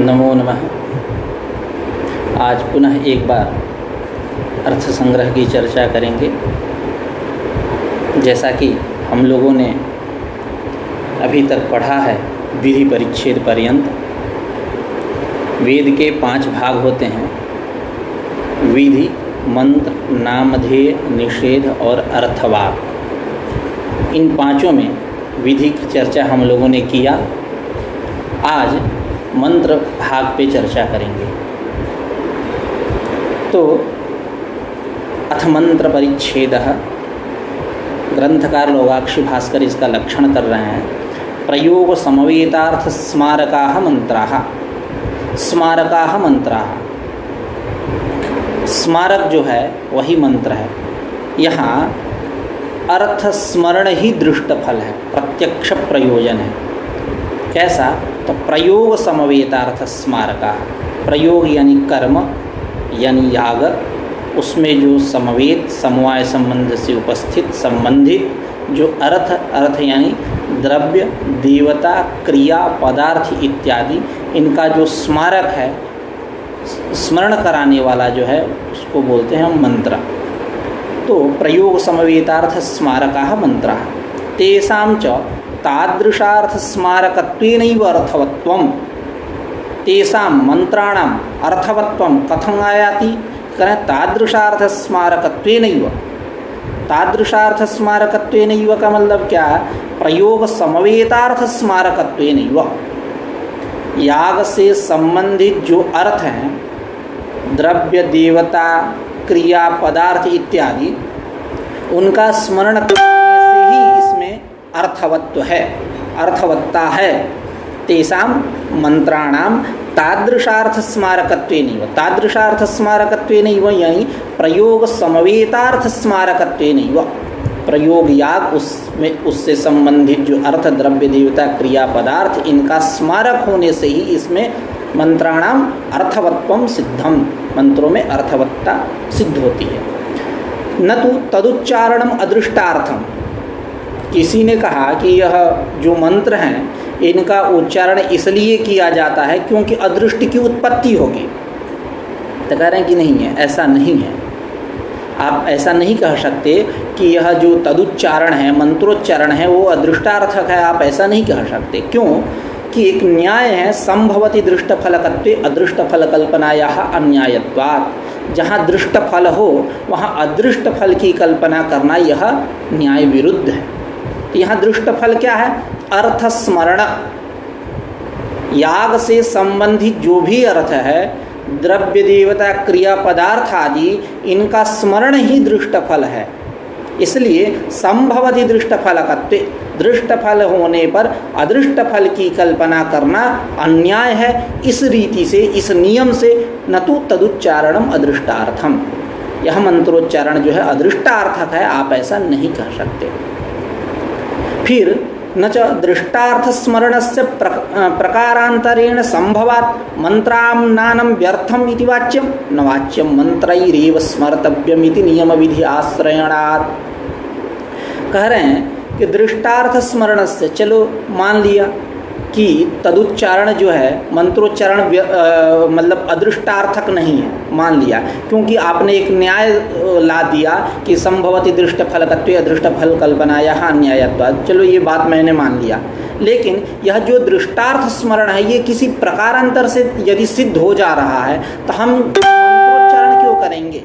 नमो नमः। आज पुनः एक बार अर्थ संग्रह की चर्चा करेंगे। जैसा कि हम लोगों ने अभी तक पढ़ा है विधि परिच्छेद पर्यंत, वेद के 5 भाग होते हैं: विधि, मंत्र, नामधेय, निषेध और अर्थवाद। इन पांचों में विधि की चर्चा हम लोगों ने किया। आज मंत्र भाग पे चर्चा करेंगे। तो अथ मंत्र परिच्छेदः, ग्रंथकार लोगाक्षी भास्कर इसका लक्षण कर रहे हैं। प्रयोग समवेतार्थ स्मारकाः मंत्राः। स्मारकाः मंत्राः, स्मारक जो है वही मंत्र है। यहाँ अर्थ स्मरण ही दृष्ट फल है, प्रत्यक्ष प्रयोजन है। कैसा? तो प्रयोग समवेतार्थ स्मारका, प्रयोग यानी कर्म यानी याग, उसमें जो समवेत समवाय संबंध से उपस्थित संबंधित जो अर्थ यानी द्रव्य, देवता, क्रिया, पदार्थ इत्यादि, इनका जो स्मारक है, स्मरण कराने वाला जो है, उसको बोलते हैं मंत्र। तो प्रयोग समवेतार्थ स्मारकाः मंत्राः तेषां च तादृशार्थ स्मारकत्वेनैव अर्थवत्वम्। तेषां मंत्राणाम् अर्थवत्वं कथं आयाति? करें तादृशार्थ स्मारकत्वेनैव। तादृशार्थ स्मारकत्वेनैव का मतलब क्या है? प्रयोग समवेतार्थ स्मारकत्वेनैव। याग से संबंधित जो अर्थ हैं, द्रव्य, देवता, क्रिया, पदार्थ इत्यादि, उनका स्मरण करने से ही इसमें अर्थवत्व है, अर्थवत्ता है। तेषां मंत्राणाम तादृशार्थ स्मारकत्वेनैव। तादृशार्थ स्मारकत्वेनैव यानी प्रयोग समवेतार्थ स्मारकत्वेनैव। प्रयोग याग, उसमें उससे संबंधित जो अर्थ, द्रव्य, देवता, क्रिया, पदार्थ, इनका स्मारक होने से ही इसमें मंत्राणाम अर्थवत्वम सिद्धम, मंत्रों में अर्थवत्ता सिद्ध होती है। न तो तदुच्चारणम अदृष्टार्थम। किसी ने कहा कि यह जो मंत्र हैं इनका उच्चारण इसलिए किया जाता है क्योंकि अदृष्ट की उत्पत्ति होगी। तो कह रहे हैं कि नहीं है, ऐसा नहीं है। आप ऐसा नहीं कह सकते कि यह जो तदुच्चारण है, मंत्रोच्चारण है, वो अदृष्टार्थक है। आप ऐसा नहीं कह सकते। क्यों? कि एक न्याय है, संभवति दृष्टफलकत्वे अदृष्टफल कल्पनायाः अन्यायत्वात्। जहाँ दृष्ट फल हो वहाँ अदृष्ट फल की कल्पना करना यह न्याय विरुद्ध है। यहाँ दृष्ट फल क्या है? अर्थ स्मरण। याग से संबंधित जो भी अर्थ है, द्रव्य, देवता, क्रिया, पदार्थ आदि, इनका स्मरण ही दृष्ट फल है। इसलिए संभवति दृष्ट फलकत्वे, दृष्ट फल होने पर अदृष्ट फल की कल्पना करना अन्याय है। इस रीति से, इस नियम से न तो तदुच्चारणम अदृष्टार्थम, यह मंत्रोच्चारण जो है अदृष्टार्थक है, आप ऐसा नहीं कह सकते। फिर न च दृष्टार्थ स्मरणस्य प्रकारांतरेण संभवात् मंत्राम्नानं व्यर्थम इति वाच्यम न वाच्यम मंत्रैरेव स्मर्तव्यम इति नियम विधि आश्रयणात्। कह रहे हैं कि दृष्टार्थ स्मरणस्य, चलो मान लिया कि तदुच्चारण जो है, मंत्रोच्चारण मतलब अदृष्टार्थक नहीं है, मान लिया, क्योंकि आपने एक न्याय ला दिया कि संभवति दृष्ट फलकत्वे अदृष्ट फल कल्पनायाः अन्यायत्वात्। चलो ये बात मैंने मान लिया, लेकिन यह जो दृष्टार्थ स्मरण है, ये किसी प्रकारांतर से यदि सिद्ध हो जा रहा है तो हम मंत्रोच्चारण क्यों करेंगे?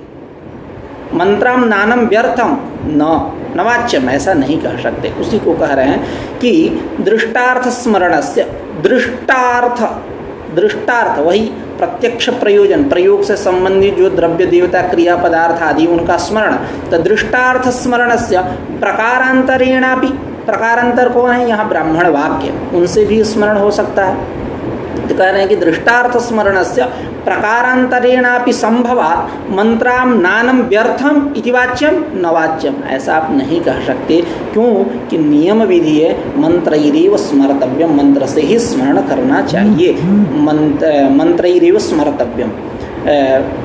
मंत्राम नानम व्यर्थम न वाच्यम, ऐसा नहीं कह सकते। उसी को कह रहे हैं कि दृष्टार्थ स्मरणस्य, दृष्टार्थ वही प्रत्यक्ष प्रयोजन, प्रयोग से संबंधित जो द्रव्य, देवता, क्रिया, पदार्थ आदि, उनका स्मरण। तो दृष्टार्थ स्मरणस्य प्रकारांतरेणापि, प्रकारांतर कौन है यहाँ? ब्राह्मण वाक्य, उनसे भी स्मरण हो सकता है। तो कह रहे हैं कि दृष्टार्थ स्मरणस्य प्रकारांतरेणापि संभवात् मंत्राम्नानं व्यर्थम इति वाच्यम न वाच्यम, ऐसा आप नहीं कह सकते। क्यों? कि नियम विधि है, मंत्रैरेव स्मर्तव्यम, मंत्र से ही स्मरण करना चाहिए। मंत्रैरेव स्मर्तव्यम,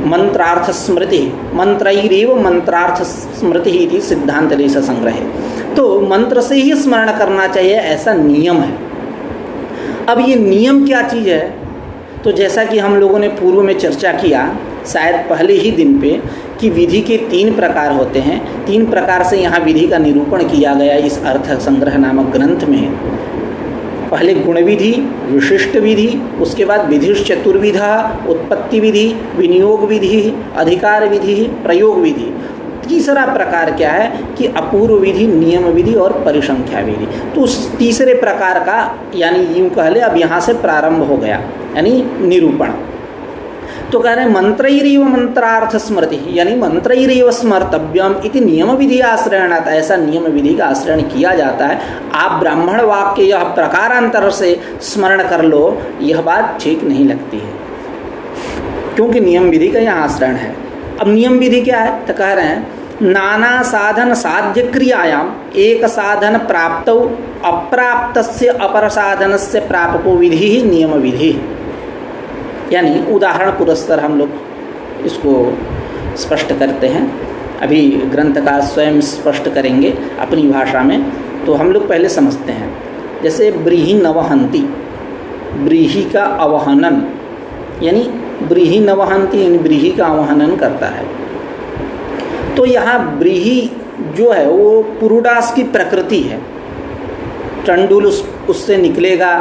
मंत्रार्थ स्मृति, मंत्रैरेव मंत्रार्थ स्मृति इति सिद्धांत देश संग्रह। तो मंत्र से ही स्मरण करना चाहिए, ऐसा नियम है। अब ये नियम क्या चीज़ है? तो जैसा कि हम लोगों ने पूर्व में चर्चा किया शायद पहले ही दिन पे कि विधि के 3 प्रकार होते हैं। 3 प्रकार से यहाँ विधि का निरूपण किया गया इस अर्थ संग्रह नामक ग्रंथ में। पहले गुण विधि, विशिष्ट विधि, उसके बाद विधिश्च चतुर्विधा, उत्पत्ति विधि, विनियोग विधि, अधिकार विधि, प्रयोग विधि। तीसरा प्रकार क्या है कि अपूर्व विधि, नियम विधि और परिसंख्या विधि। तो उस तीसरे प्रकार का यानी यूँ कह ले अब यहाँ से प्रारंभ हो गया यानी निरूपण। तो कह रहे हैं मंत्रैरेव मंत्रार्थ स्मृति यानी मंत्रैरेव स्मर्तव्यम इति नियम विधि आश्रयणात्, ऐसा नियम विधि का आश्रयण किया जाता है। आप ब्राह्मण वाक्य यह प्रकारांतर से स्मरण कर लो, यह बात ठीक नहीं लगती है क्योंकि नियम विधि का यहाँ आश्रयण है। अब नियम विधि क्या है तो कह रहे हैं नाना साधन साध्य क्रियायाम एक साधन प्राप्तौ अप्राप्तस्य अपर साधनस्य प्रापको विधि ही नियम विधि। यानी उदाहरण पुरस्कार हम लोग इसको स्पष्ट करते हैं। अभी ग्रंथकार स्वयं स्पष्ट करेंगे अपनी भाषा में, तो हम लोग पहले समझते हैं। जैसे ब्रीहि नवहंती, ब्रीहि का अवहनन यानी ब्रीहि नवहंती यानी ब्रीहि का अवहनन करता है। तो यहाँ ब्रीहि जो है वो पुरुडास की प्रकृति है। टंडुल उससे निकलेगा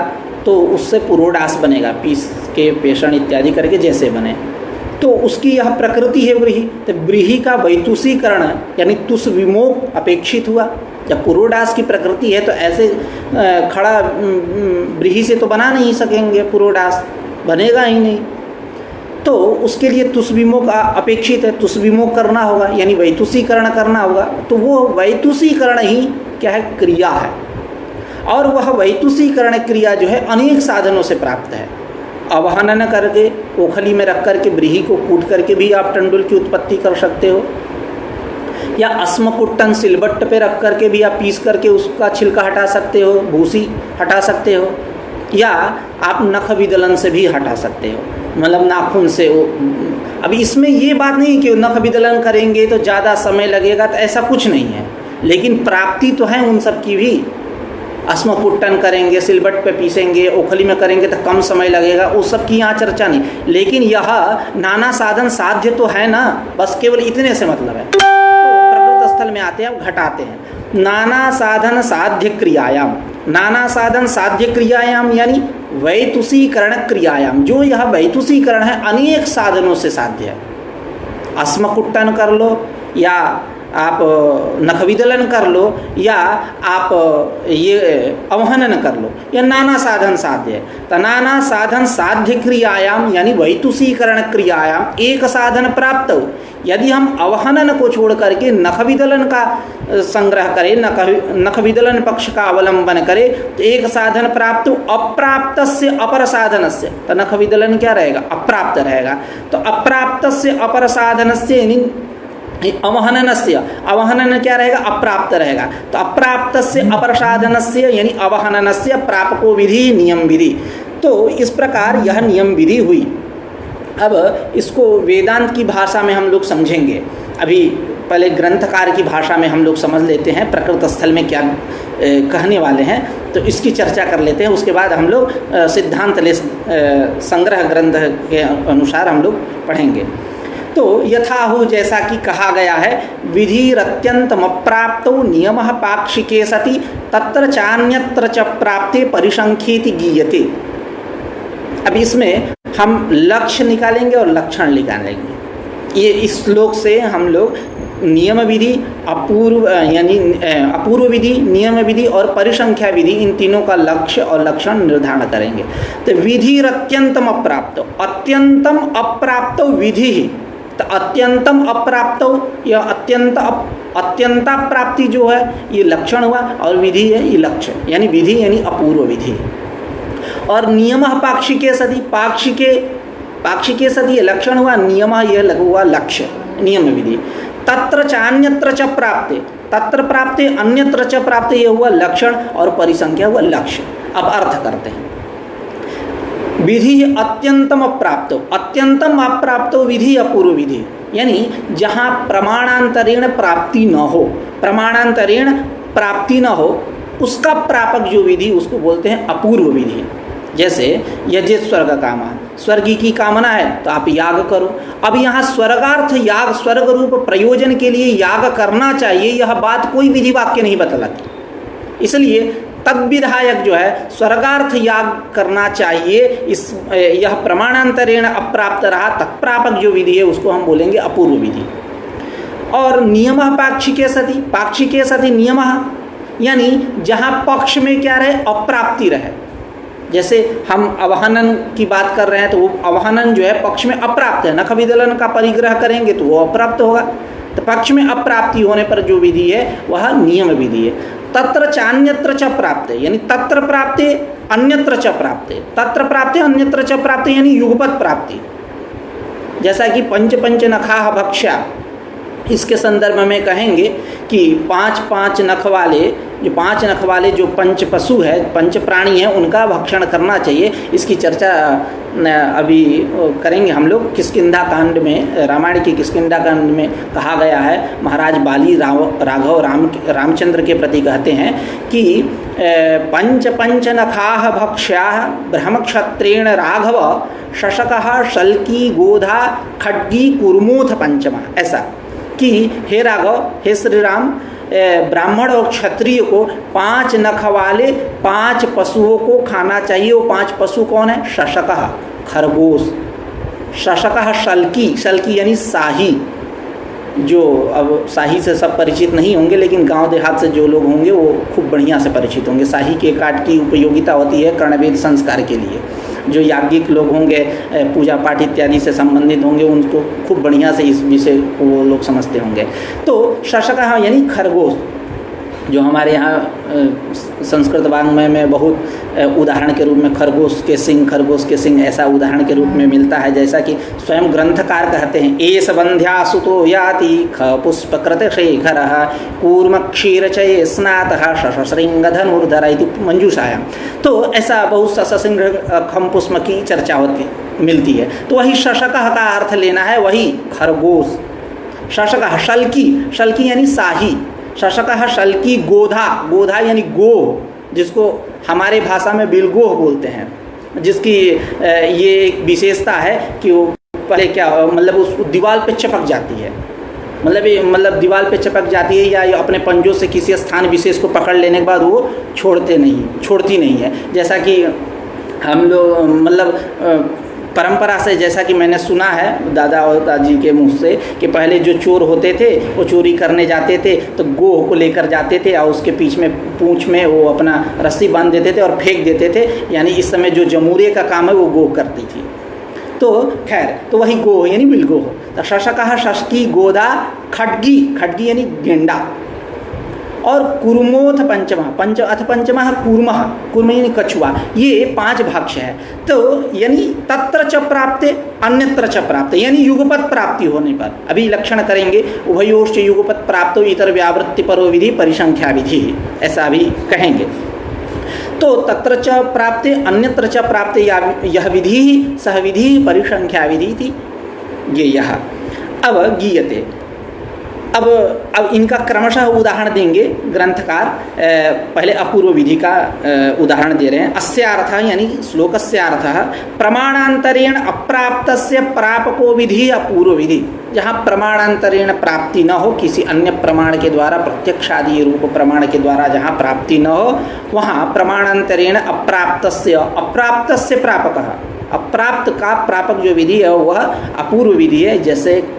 तो उससे पुरोडास बनेगा, पीस के पेषण इत्यादि करके जैसे बने, तो उसकी यह प्रकृति है ब्रीहि। तो ब्रीहि का वैतुषीकरण यानी तुष विमोक अपेक्षित हुआ। जब पुरोडास की प्रकृति है तो ऐसे खड़ा ब्रीहि से तो बना नहीं सकेंगे, पुरोडास बनेगा ही नहीं, तो उसके लिए तुष्विमोक अपेक्षित है, तुष्विमोक करना होगा यानी वैतुषीकरण करना होगा। तो वो वैतुषीकरण ही क्या है, क्रिया है। और वह वैतुषीकरण क्रिया जो है अनेक साधनों से प्राप्त है। अवहनन करके ओखली में रख करके ब्रीहि को कूट करके भी आप टंडुल की उत्पत्ति कर सकते हो, या अस्मकुट्टन सिलबट्ट पे रख करके भी आप पीस करके उसका छिलका हटा सकते हो, भूसी हटा सकते हो, या आप नख विदलन से भी हटा सकते हो, मतलब नाखून से। अब इसमें ये बात नहीं कि नख विदलन करेंगे तो ज़्यादा समय लगेगा, तो ऐसा कुछ नहीं है, लेकिन प्राप्ति तो है उन सब की भी। अस्मकुट्टन करेंगे, सिलबट पे पीसेंगे, ओखली में करेंगे तो कम समय लगेगा, उस सब की यहाँ चर्चा नहीं। लेकिन यह नाना साधन साध्य तो है ना, बस केवल इतने से मतलब है। तो प्रकृत स्थल में आते हैं, अब घटाते हैं। नाना साधन साध्य क्रियायाम, नाना साधन साध्य क्रियायाम यानी वैतुषीकरण क्रियायाम, जो यह वैतुषीकरण है अनेक साधनों से साध्य है। अस्मकुट्टन कर लो, या आप नखविदलन कर लो, या आप ये अवहनन कर लो, या नाना साधन साध्य है। तो नाना साधन साध्य क्रियायाम यानी वैतुषीकरण क्रियायाम एक साधन प्राप्त हो। यदि हम अवहनन को छोड़ करके नखविदलन का संग्रह करें, नखविदलन पक्ष का अवलंबन करें, तो एक साधन प्राप्त हो। अप्राप्त से अपर साधन से, तो नखविदलन क्या रहेगा, अप्राप्त रहेगा। तो अप्राप्त से अपर साधन से यानी अवहननस्य, अवहनन क्या रहेगा, अप्राप्त रहेगा। तो अप्राप्त से अपर साधनस्य यानी अवहननस्य प्रापको विधि नियम विधि। तो इस प्रकार यह नियम विधि हुई। अब इसको वेदांत की भाषा में हम लोग समझेंगे। अभी पहले ग्रंथकार की भाषा में हम लोग समझ लेते हैं प्रकृत स्थल में क्या कहने वाले हैं, तो इसकी चर्चा कर लेते हैं। उसके बाद हम लोग सिद्धांत ले संग्रह ग्रंथ के अनुसार हम लोग पढ़ेंगे। तो यथाहु जैसा कि कहा गया है, विधिरत्यन्तमप्राप्तौ नियमः पाक्षिके सति तत्र चान्यत्र च प्राप्ते परिसंख्येति गीयते। अब इसमें हम लक्ष्य निकालेंगे और लक्षण निकालेंगे। ये इस श्लोक से हम लोग नियम विधि, अपूर्व यानी अपूर्व विधि, नियम विधि और परिसंख्या विधि, इन तीनों का लक्ष्य और लक्षण निर्धारण करेंगे। तो विधिरत्यन्तम अप्राप्तौ, अत्यंतम अप्राप्तौ विधि ही। तो अत्यंतम अप्राप्त, यह अत्यंता प्राप्ति जो है ये लक्षण हुआ, और विधि है ये लक्ष्य, यानी विधि यानी अपूर्व विधि। और नियम पाक्षिके सति, पाक्षिके सति ये लक्षण हुआ, नियम यह लघु हुआ लक्ष्य, नियम विधि। तत्र चान्यत्र च प्राप्ते, तत्र प्राप्ते अन्यत्र च प्राप्ते ये हुआ लक्षण, और परिसंख्या हुआ लक्ष्य। अब अर्थ करते हैं। विधि अत्यंतम अप्राप्तो, अत्यंतम अप्राप्तो विधि अपूर्व विधि, यानी जहाँ प्रमाणांतरेण प्राप्ति न हो, प्रमाणांतरेण प्राप्ति न हो, उसका प्रापक जो विधि उसको बोलते हैं अपूर्व विधि। जैसे यजेत स्वर्ग कामा, स्वर्ग की कामना है तो आप याग करो। अब यहाँ स्वर्गार्थ याग, स्वर्ग रूप प्रयोजन के लिए याग करना चाहिए, यह बात कोई विधि वाक्य नहीं बतलाती। इसलिए तद विधायक जो है स्वर्गार्थ याग करना चाहिए, इस यह प्रमाणांतरेण अप्राप्त रहा, तत्प्रापक जो विधि है उसको हम बोलेंगे अपूर्व विधि। और नियमः पाक्षिके सति, पाक्षिके सति नियमः यानी जहाँ पक्ष में क्या रहे, अप्राप्ति रहे। जैसे हम अवहनन की बात कर रहे हैं तो वो अवहनन जो है पक्ष में अप्राप्त है, नख विदलन का परिग्रह करेंगे तो वो अप्राप्त होगा। तो पक्ष में अप्राप्ति होने पर जो विधि है वह नियम विधि है। तत्र चान्यत्र च प्राप्ते यानी तत्र प्राप्ते अन्यत्र च प्राप्ते, तत्र प्राप्ते अन्यत्र च प्राप्ते यानी युगपत प्राप्ति। जैसा कि पंच पंच नखाः भक्ष्या, इसके संदर्भ में कहेंगे कि पांच नख वाले जो पंच पशु है, पंच प्राणी है, उनका भक्षण करना चाहिए। इसकी चर्चा अभी करेंगे हम लोग। किष्किंधा कांड में, रामायण की किष्किंधा कांड में कहा गया है, महाराज बाली राघव रामचंद्र के प्रति कहते हैं कि पंच नखाः भक्ष्याः ब्रह्मक्षत्रेण राघव शशकः शल्की गोधा खड्गी कुर्मोथ पंचमा। ऐसा कि हे राघव, हे श्री राम, ब्राह्मण और क्षत्रिय को 5 नख वाले 5 पशुओं को खाना चाहिए। वो 5 पशु कौन है? शशकः खरगोश, शशकः शल्की, शल्की यानी शाही। जो अब शाही से सब परिचित नहीं होंगे, लेकिन गांव देहात से जो लोग होंगे वो खूब बढ़िया से परिचित होंगे। शाही के काट की उपयोगिता होती है कर्णवेद संस्कार के लिए। जो याज्ञिक लोग होंगे, पूजा पाठ इत्यादि से संबंधित होंगे, उनको खूब बढ़िया से इस विषय को वो लोग समझते होंगे। तो शशकः यानी खरगोश, जो हमारे यहाँ संस्कृत वाङ्मय में बहुत उदाहरण के रूप में खरगोश के सिंह ऐसा उदाहरण के रूप में मिलता है। जैसा कि स्वयं ग्रंथकार कहते हैं, एष बंध्या सुतो याति ख पुष्पकृत शेखरः कूर्म क्षीरचये स्नातः शशशृंग धनुर्धर इति मंजूषायां। तो ऐसा बहुत शशशृंग खम पुष्प की चर्चा मिलती है। तो वही शशकः का अर्थ लेना है, वही खरगोश। शशकः शल्की यानी शाही, शशकः शल्की गोधा, गोधा यानी गो, जिसको हमारे भाषा में बिलगोह बोलते हैं, जिसकी ये एक विशेषता है कि वो पहले क्या मतलब उस दीवार पे चिपक जाती है, मतलब दीवार पे चिपक जाती है या अपने पंजों से किसी स्थान विशेष को पकड़ लेने के बाद वो छोड़ती नहीं है। जैसा कि हम लोग मतलब परंपरा से, जैसा कि मैंने सुना है दादा और दादी के मुँह से, कि पहले जो चोर होते थे वो चोरी करने जाते थे तो गोह को लेकर जाते थे और उसके पीछ में पूंछ में वो अपना रस्सी बांध देते थे और फेंक देते थे। यानी इस समय जो जमूरे का काम है वो गोह करती थी। तो खैर, तो वही गोह यानी बिलगोह। तो शशकः शशकी गोदा खड्गी यानी गेंडा। और कुर्मोथ पंचमः कूर्म यानी कछुआ। ये 5 भक्ष है। तो यानी तत्र च प्राप्ते अन्यत्र च प्राप्ते यानी युगपत प्राप्ति होने पर, अभी लक्षण करेंगे, उभयोश्च युगपत प्राप्तो इतर व्यावृत्ति परो विधि परिसंख्या विधि, ऐसा भी कहेंगे। तो तत्र च प्राप्ते अन्यत्र च प्राप्ते यह विधि सह विधि परिसंख्या विधि थी। ये यह अब गीयते। अब इनका क्रमशः उदाहरण देंगे ग्रंथकार। पहले अपूर्व विधि का उदाहरण दे रहे हैं। अस्यार्थः यानी श्लोकस्यार्थः प्रमाणांतरेण अप्राप्तस्य प्रापको विधि अपूर्व विधि। जहाँ प्रमाणांतरेण प्राप्ति न हो, किसी अन्य प्रमाण के द्वारा, प्रत्यक्षादि रूप प्रमाण के द्वारा जहाँ प्राप्ति न हो, वहाँ प्रमाणांतरेण अप्राप्तस्य प्रापकः, अप्राप्त का प्रापक जो विधि है वह अपूर्व विधि है।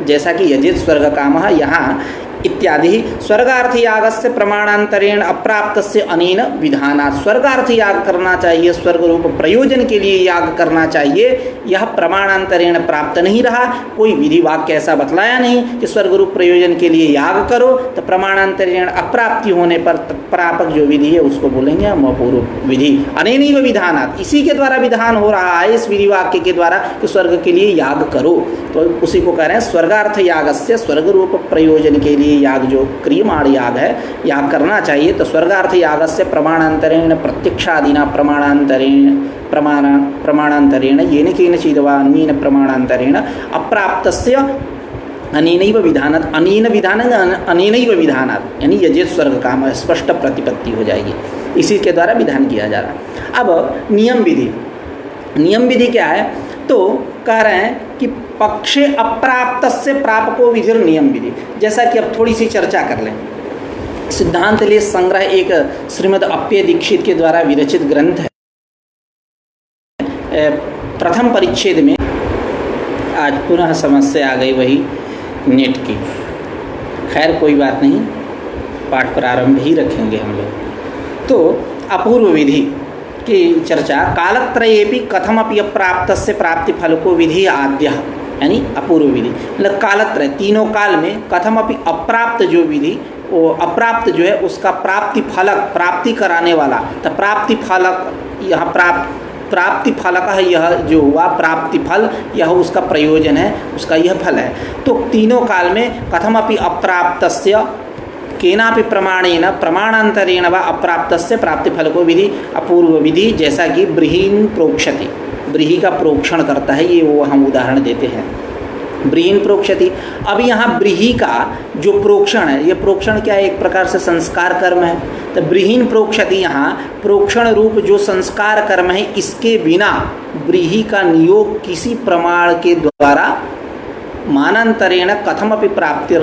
जैसा कि यजेत स्वर्ग कामः यहाँ इत्यादि। स्वर्गार्थ यागस्य प्रमाणांतरेण अप्राप्तस्य अनेन विधानात्, स्वर्गार्थ याग करना चाहिए, स्वर्ग रूप प्रयोजन के लिए याग करना चाहिए। यह प्रमाणांतरेण प्राप्त नहीं रहा, कोई विधि वाक्य ऐसा बतलाया नहीं कि स्वर्ग रूप प्रयोजन के लिए याग करो। तो प्रमाणांतरेण अप्राप्ति होने पर प्रापक जो विधि है उसको बोलेंगे हम अपूर्व विधि। अनेनैव विधानात्, इसी के द्वारा विधान हो रहा है, इस विधि वाक्य के द्वारा कि स्वर्ग के लिए याग करो। तो उसी को कह रहे हैं स्वर्गार्थ यागस्य, स्वर्ग रूप प्रयोजन के लिए याग जो क्रियमाण याग है, याग करना चाहिए। तो स्वर्गार्थ यागस्य प्रमाणांतरेण प्रत्यक्षादिना प्रमाणांतरेण येन केनचित् वा अन्येन प्रमाणांतरेण अप्राप्तस्य अनेनैव विधानात्, अनेनैव विधानात् यानी यजेत स्वर्ग काम, स्पष्ट प्रतिपत्ति हो जाएगी। इसी के द्वारा विधान किया जा रहा है। अब नियम विधि, नियम विधि क्या है? तो कह रहे हैं कि पक्षे अप्राप्तस्य प्रापको विधिर नियम विधि। जैसा कि अब थोड़ी सी चर्चा कर लें। सिद्धांत लेश संग्रह एक श्रीमद् अप्पय दीक्षित के द्वारा विरचित ग्रंथ है। प्रथम परिच्छेद में आज पुनः समस्या आ गई वही नेट की। खैर कोई बात नहीं, पाठ प्रारंभ ही रखेंगे हम लोग। तो अपूर्व विधि की चर्चा। कालत्रयेपि कथमपि अप्राप्तस्य प्राप्ति फलको विधि आद्य, यानी अपूर्व विधि मतलब कालत्रय तीनों काल में कथमपि अप्राप्त जो विधि, वो अप्राप्त जो है उसका प्राप्ति फलक, प्राप्ति कराने वाला। तो प्राप्ति फलक यहाँ प्राप्ति फलक है, यह जो हुआ प्राप्ति फल, यह उसका प्रयोजन है, उसका यह फल है। तो तीनों काल में कथमपि अप्राप्तस्य केनापि प्रमाणेन प्रमाणांतरेण व अप्राप्तस्य प्राप्तिफलको विधि अपूर्व विधि, जैसा कि ब्रीहीन प्रोक्षति, ब्रीही का प्रोक्षण करता है, ये वो हम उदाहरण देते हैं। ब्रीहीन प्रोक्षति। अब यहाँ ब्रीही का जो प्रोक्षण है, ये प्रोक्षण क्या है? एक प्रकार से संस्कार कर्म है। तो ब्रीहीन प्रोक्षति यहाँ प्रोक्षण रूप जो संस्कार कर्म है, इसके बिना ब्रीही का नियोग किसी प्रमाण के द्वारा मानांतरेण कथमपि प्राप्ति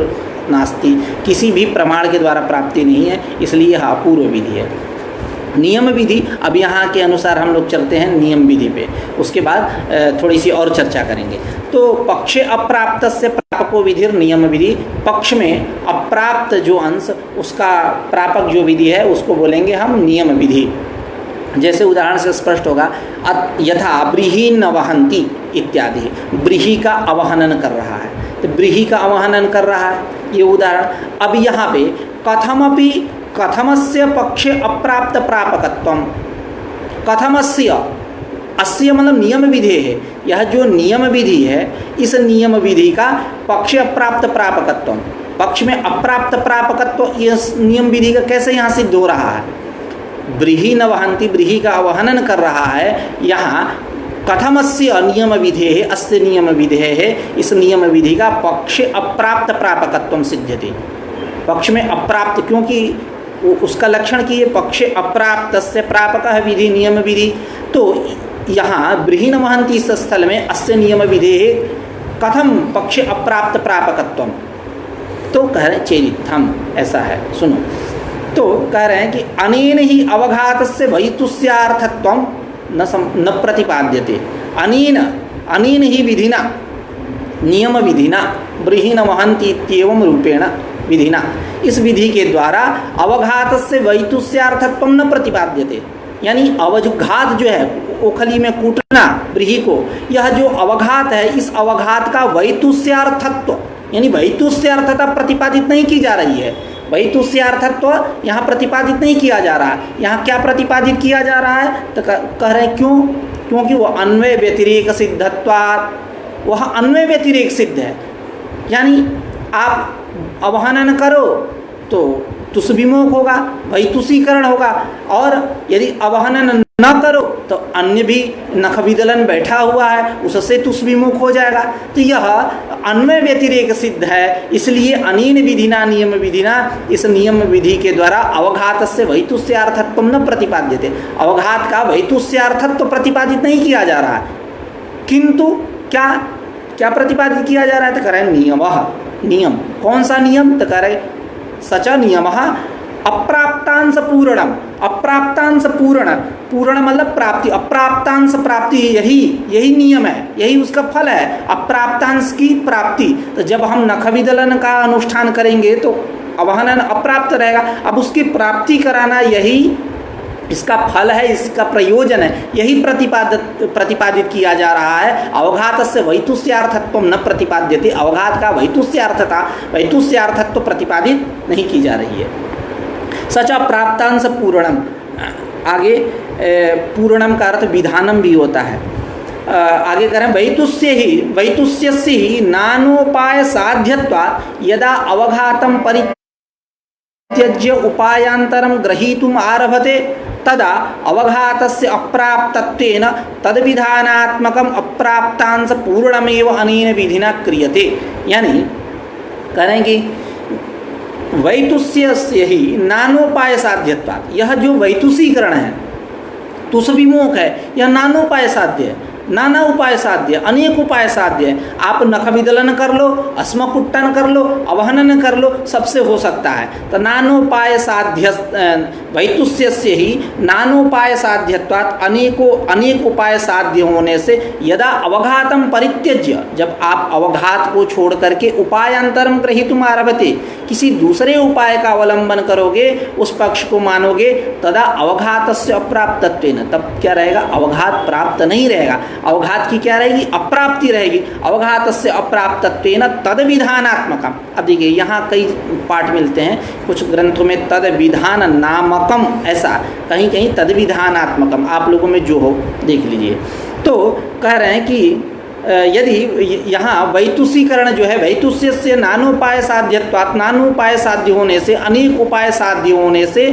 नास्ति, किसी भी प्रमाण के द्वारा प्राप्ति नहीं है, इसलिए यह अपूर्व विधि है। नियम विधि, अब यहाँ के अनुसार हम लोग चलते हैं नियम विधि पे, उसके बाद थोड़ी सी और चर्चा करेंगे। तो पक्षे अप्राप्तस्य प्रापको विधिर नियम विधि, पक्ष में अप्राप्त जो अंश उसका प्रापक जो विधि है उसको बोलेंगे हम नियम विधि। जैसे उदाहरण से स्पष्ट होगा, यथा ब्रीही न वहंती इत्यादि, ब्रीही का अवहनन कर रहा है, तो ब्रीही का अवहनन कर रहा है, ये उदाहरण। अब यहाँ पे कथमपि, कथमस्य पक्षे अप्राप्त प्रापकत्वम, कथमस्य, अस्य मतलब नियम विधि है, यह जो नियम विधि है इस नियम विधि का पक्षे अप्राप्त प्रापकत्वम, पक्ष में अप्राप्त प्रापकत्व इस नियम विधि का कैसे यहाँ सिद्ध हो रहा है? ब्रीही न वहंती, ब्रीही का अवहनन कर रहा है, यहाँ कथमस्य नियम विधे है, अस्य नियम विधे है, इस नियम विधि का पक्ष अप्राप्त प्रापकत्वम सिद्ध्यते, पक्ष में अप्राप्त, क्योंकि उसका लक्षण की ये पक्षे अप्राप्तस्य प्रापकः विधि नियम विधि। तो यहाँ ब्रीही न वहंती इस स्थल में अस्य नियम विधे है कथम पक्षे अप्राप्त प्रापकत्वम, तो कह रहे चेदित्थम, ऐसा है, सुनो। तो कह रहे हैं कि अनेन ही अवघातस्य वैतुस्यार्थत्वम न प्रतिपाद्यते, अनेन ही विधिना नियम विधिना ब्रीही न वहंती इत्येवं रूपेण विधिना, इस विधि के द्वारा अवघातस्य वैतुस्यार्थत्वम न प्रतिपाद्यते, यानी अवघात जो है ओखली में कूटना ब्रीही को, यह जो अवघात है इस अवघात का वैतुस्यार्थत्व यानी वैतुस्यार्थता प्रतिपादित नहीं की जा रही है। वैतुस्यार्थत्व यहाँ प्रतिपादित नहीं किया जा रहा है। यहाँ क्या प्रतिपादित किया जा रहा है? तो कह रहे हैं क्यों? क्योंकि वह अन्वय व्यतिरेक सिद्धत्वात्, वह अन्वय व्यतिरेक सिद्ध है, यानी आप अवहनन करो तो तुष्विमोख होगा, वैतुषीकरण होगा, और यदि अवहनन न करो तो अन्य भी नख विदलन बैठा हुआ है उससे तुष्विमुख हो जाएगा। तो यह अन्वय व्यतिरेक सिद्ध है, इसलिए अनेन विधिना नियम विधिना, इस नियम विधि के द्वारा अवघातस्य वैतुस्यार्थत्वम न प्रतिपाद्यते, अवघात का वैतुस्यार्थत्व प्रतिपादित नहीं किया जा रहा है, किंतु क्या क्या प्रतिपादित किया जा रहा है? तो कह रहे हैं नियमः, नियम। कौन सा नियम? तो कह रहे सच नियमः अप्राप्तांश पूर्णम, अप्राप्तांश पूर्ण, पूर्ण मतलब प्राप्ति, अप्राप्तांश प्राप्ति, यही नियम है, यही उसका फल है, अप्राप्तांश की प्राप्ति। तो जब हम नख विदलन का अनुष्ठान करेंगे तो अवहनन अप्राप्त रहेगा, अब उसकी प्राप्ति कराना यही इसका फल है, इसका प्रयोजन है, यही प्रतिपादित किया जा रहा है। अवघातस्य वैतुस्यार्थत्वम न प्रतिपाद्यते, अवघात का वैतुस्यार्थत्व प्रतिपादित नहीं की जा रही है। सच प्राप्तांश पूर्णम, आगे पूर्णम का अर्थ विधानम भी होता है। आगे करें वैतुष्यस्य ही नानोपाय साध्यत्वात् यदा अवघातम परित्यज्य उपायांतरम ग्रहीतुम आरभते तदा अवघातस्य अप्राप्तत्वेन तद्विधानात्मकम अप्राप्तांश पूर्णमेव अनेन विधिना क्रियते, यानी करेंगे वैतुष्यस्य ही नानोपाय साध्यत्वात्, यह जो वैतुषीकरण है, तुस विमोक है, यह नानोपाय साध्य है, नाना उपाय साध्य, अनेक उपाय साध्य है। आप नख विदलन कर लो, अस्मकुट्टन कर लो, अवहनन कर लो, सबसे हो सकता है। तो नानोपाय साध्य वैतुष्य से ही नानोपाय साध्यत्वात् अनेक उपाय साध्य होने से यदा अवघातम परित्यज्य, जब आप अवघात को छोड़ करके उपायांतरम ग्रहीतुम आरभते, किसी दूसरे उपाय का अवलंबन करोगे, उस पक्ष को मानोगे, तदा अवघातस्य अप्राप्तत्वेन, तब क्या रहेगा, अवघात प्राप्त नहीं रहेगा। अवघात की क्या रहेगी, अप्राप्ति रहेगी। अवघातस्य अप्राप्तत्वेन तद विधानात्मकम। अब देखिए यहाँ कई पाठ मिलते हैं, कुछ ग्रंथों में तद विधान नामकम, ऐसा कहीं कहीं तद विधानात्मकम, आप लोगों में जो हो देख लीजिए। तो कह रहे हैं कि यदि यहाँ वैतुषीकरण जो है, वैतुष्य से नानोपाय साध्यत्वात्, नानोपाय साध्य होने से, अनेक उपाय साध्य होने से,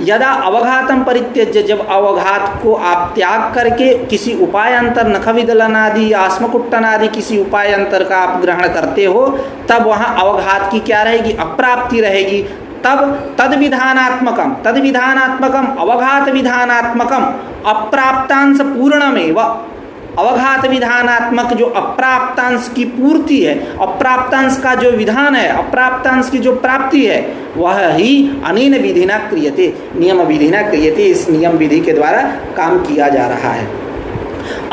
यदा अवघातम परित्यज्य, जब अवघात को आप त्याग करके किसी उपाय अंतर, नख विदलन आदि या आस्मकुट्टन आदि किसी उपाय अंतर का आप ग्रहण करते हो, तब वहाँ अवघात की क्या रहेगी, अप्राप्ति रहेगी। तब तद विधानात्मकम, तद विधानात्मकम अवघात विधानात्मकम अप्राप्तांश पूर्णमेव, अवघात विधानात्मक जो अप्राप्तांश की पूर्ति है, अप्राप्तांश का जो विधान है, अप्राप्तांश की जो प्राप्ति है, वह ही अनेन विधिना क्रियते, नियम विधिना क्रियते, इस नियम विधि के द्वारा काम किया जा रहा है।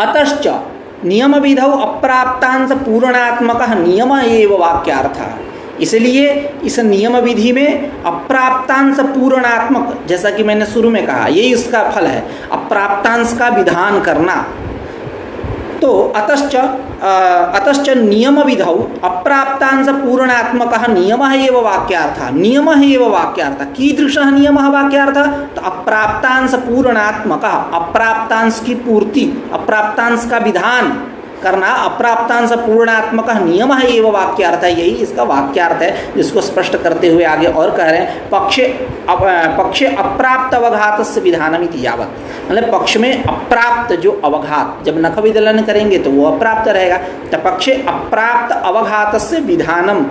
अतश्च नियम विधौ अप्राप्तांश पूर्णात्मक नियम एव वाक्यार्थः, इसलिए इस नियम विधि में अप्राप्तांश पूर्णात्मक, जैसा कि मैंने शुरू में कहा, यही इसका फल है, अप्राप्तांश का विधान करना। तो अतश्च नियम विधौ अप्राप्तांश पूर्णात्मकः नियमः एव वाक्यार्थः, नियमः एव वाक्यार्थः, कीदृशः नियमः वाक्यार्थः, तो अप्राप्तांश पूर्णात्मकः, अप्राप्तांश की पूर्ति, अप्राप्तांश का विधान करना, अप्राप्तांश पूर्णात्मक नियम है, एवं वाक्यार्थ है, यही इसका वाक्यार्थ है, जिसको स्पष्ट करते हुए आगे और कह रहे हैं, पक्षे अप्राप्त अवघात से विधानम इति यावत्, मतलब पक्ष में अप्राप्त जो अवघात, जब नख विदलन करेंगे तो वो अप्राप्त रहेगा, तो पक्षे अप्राप्त अवघात से विधानम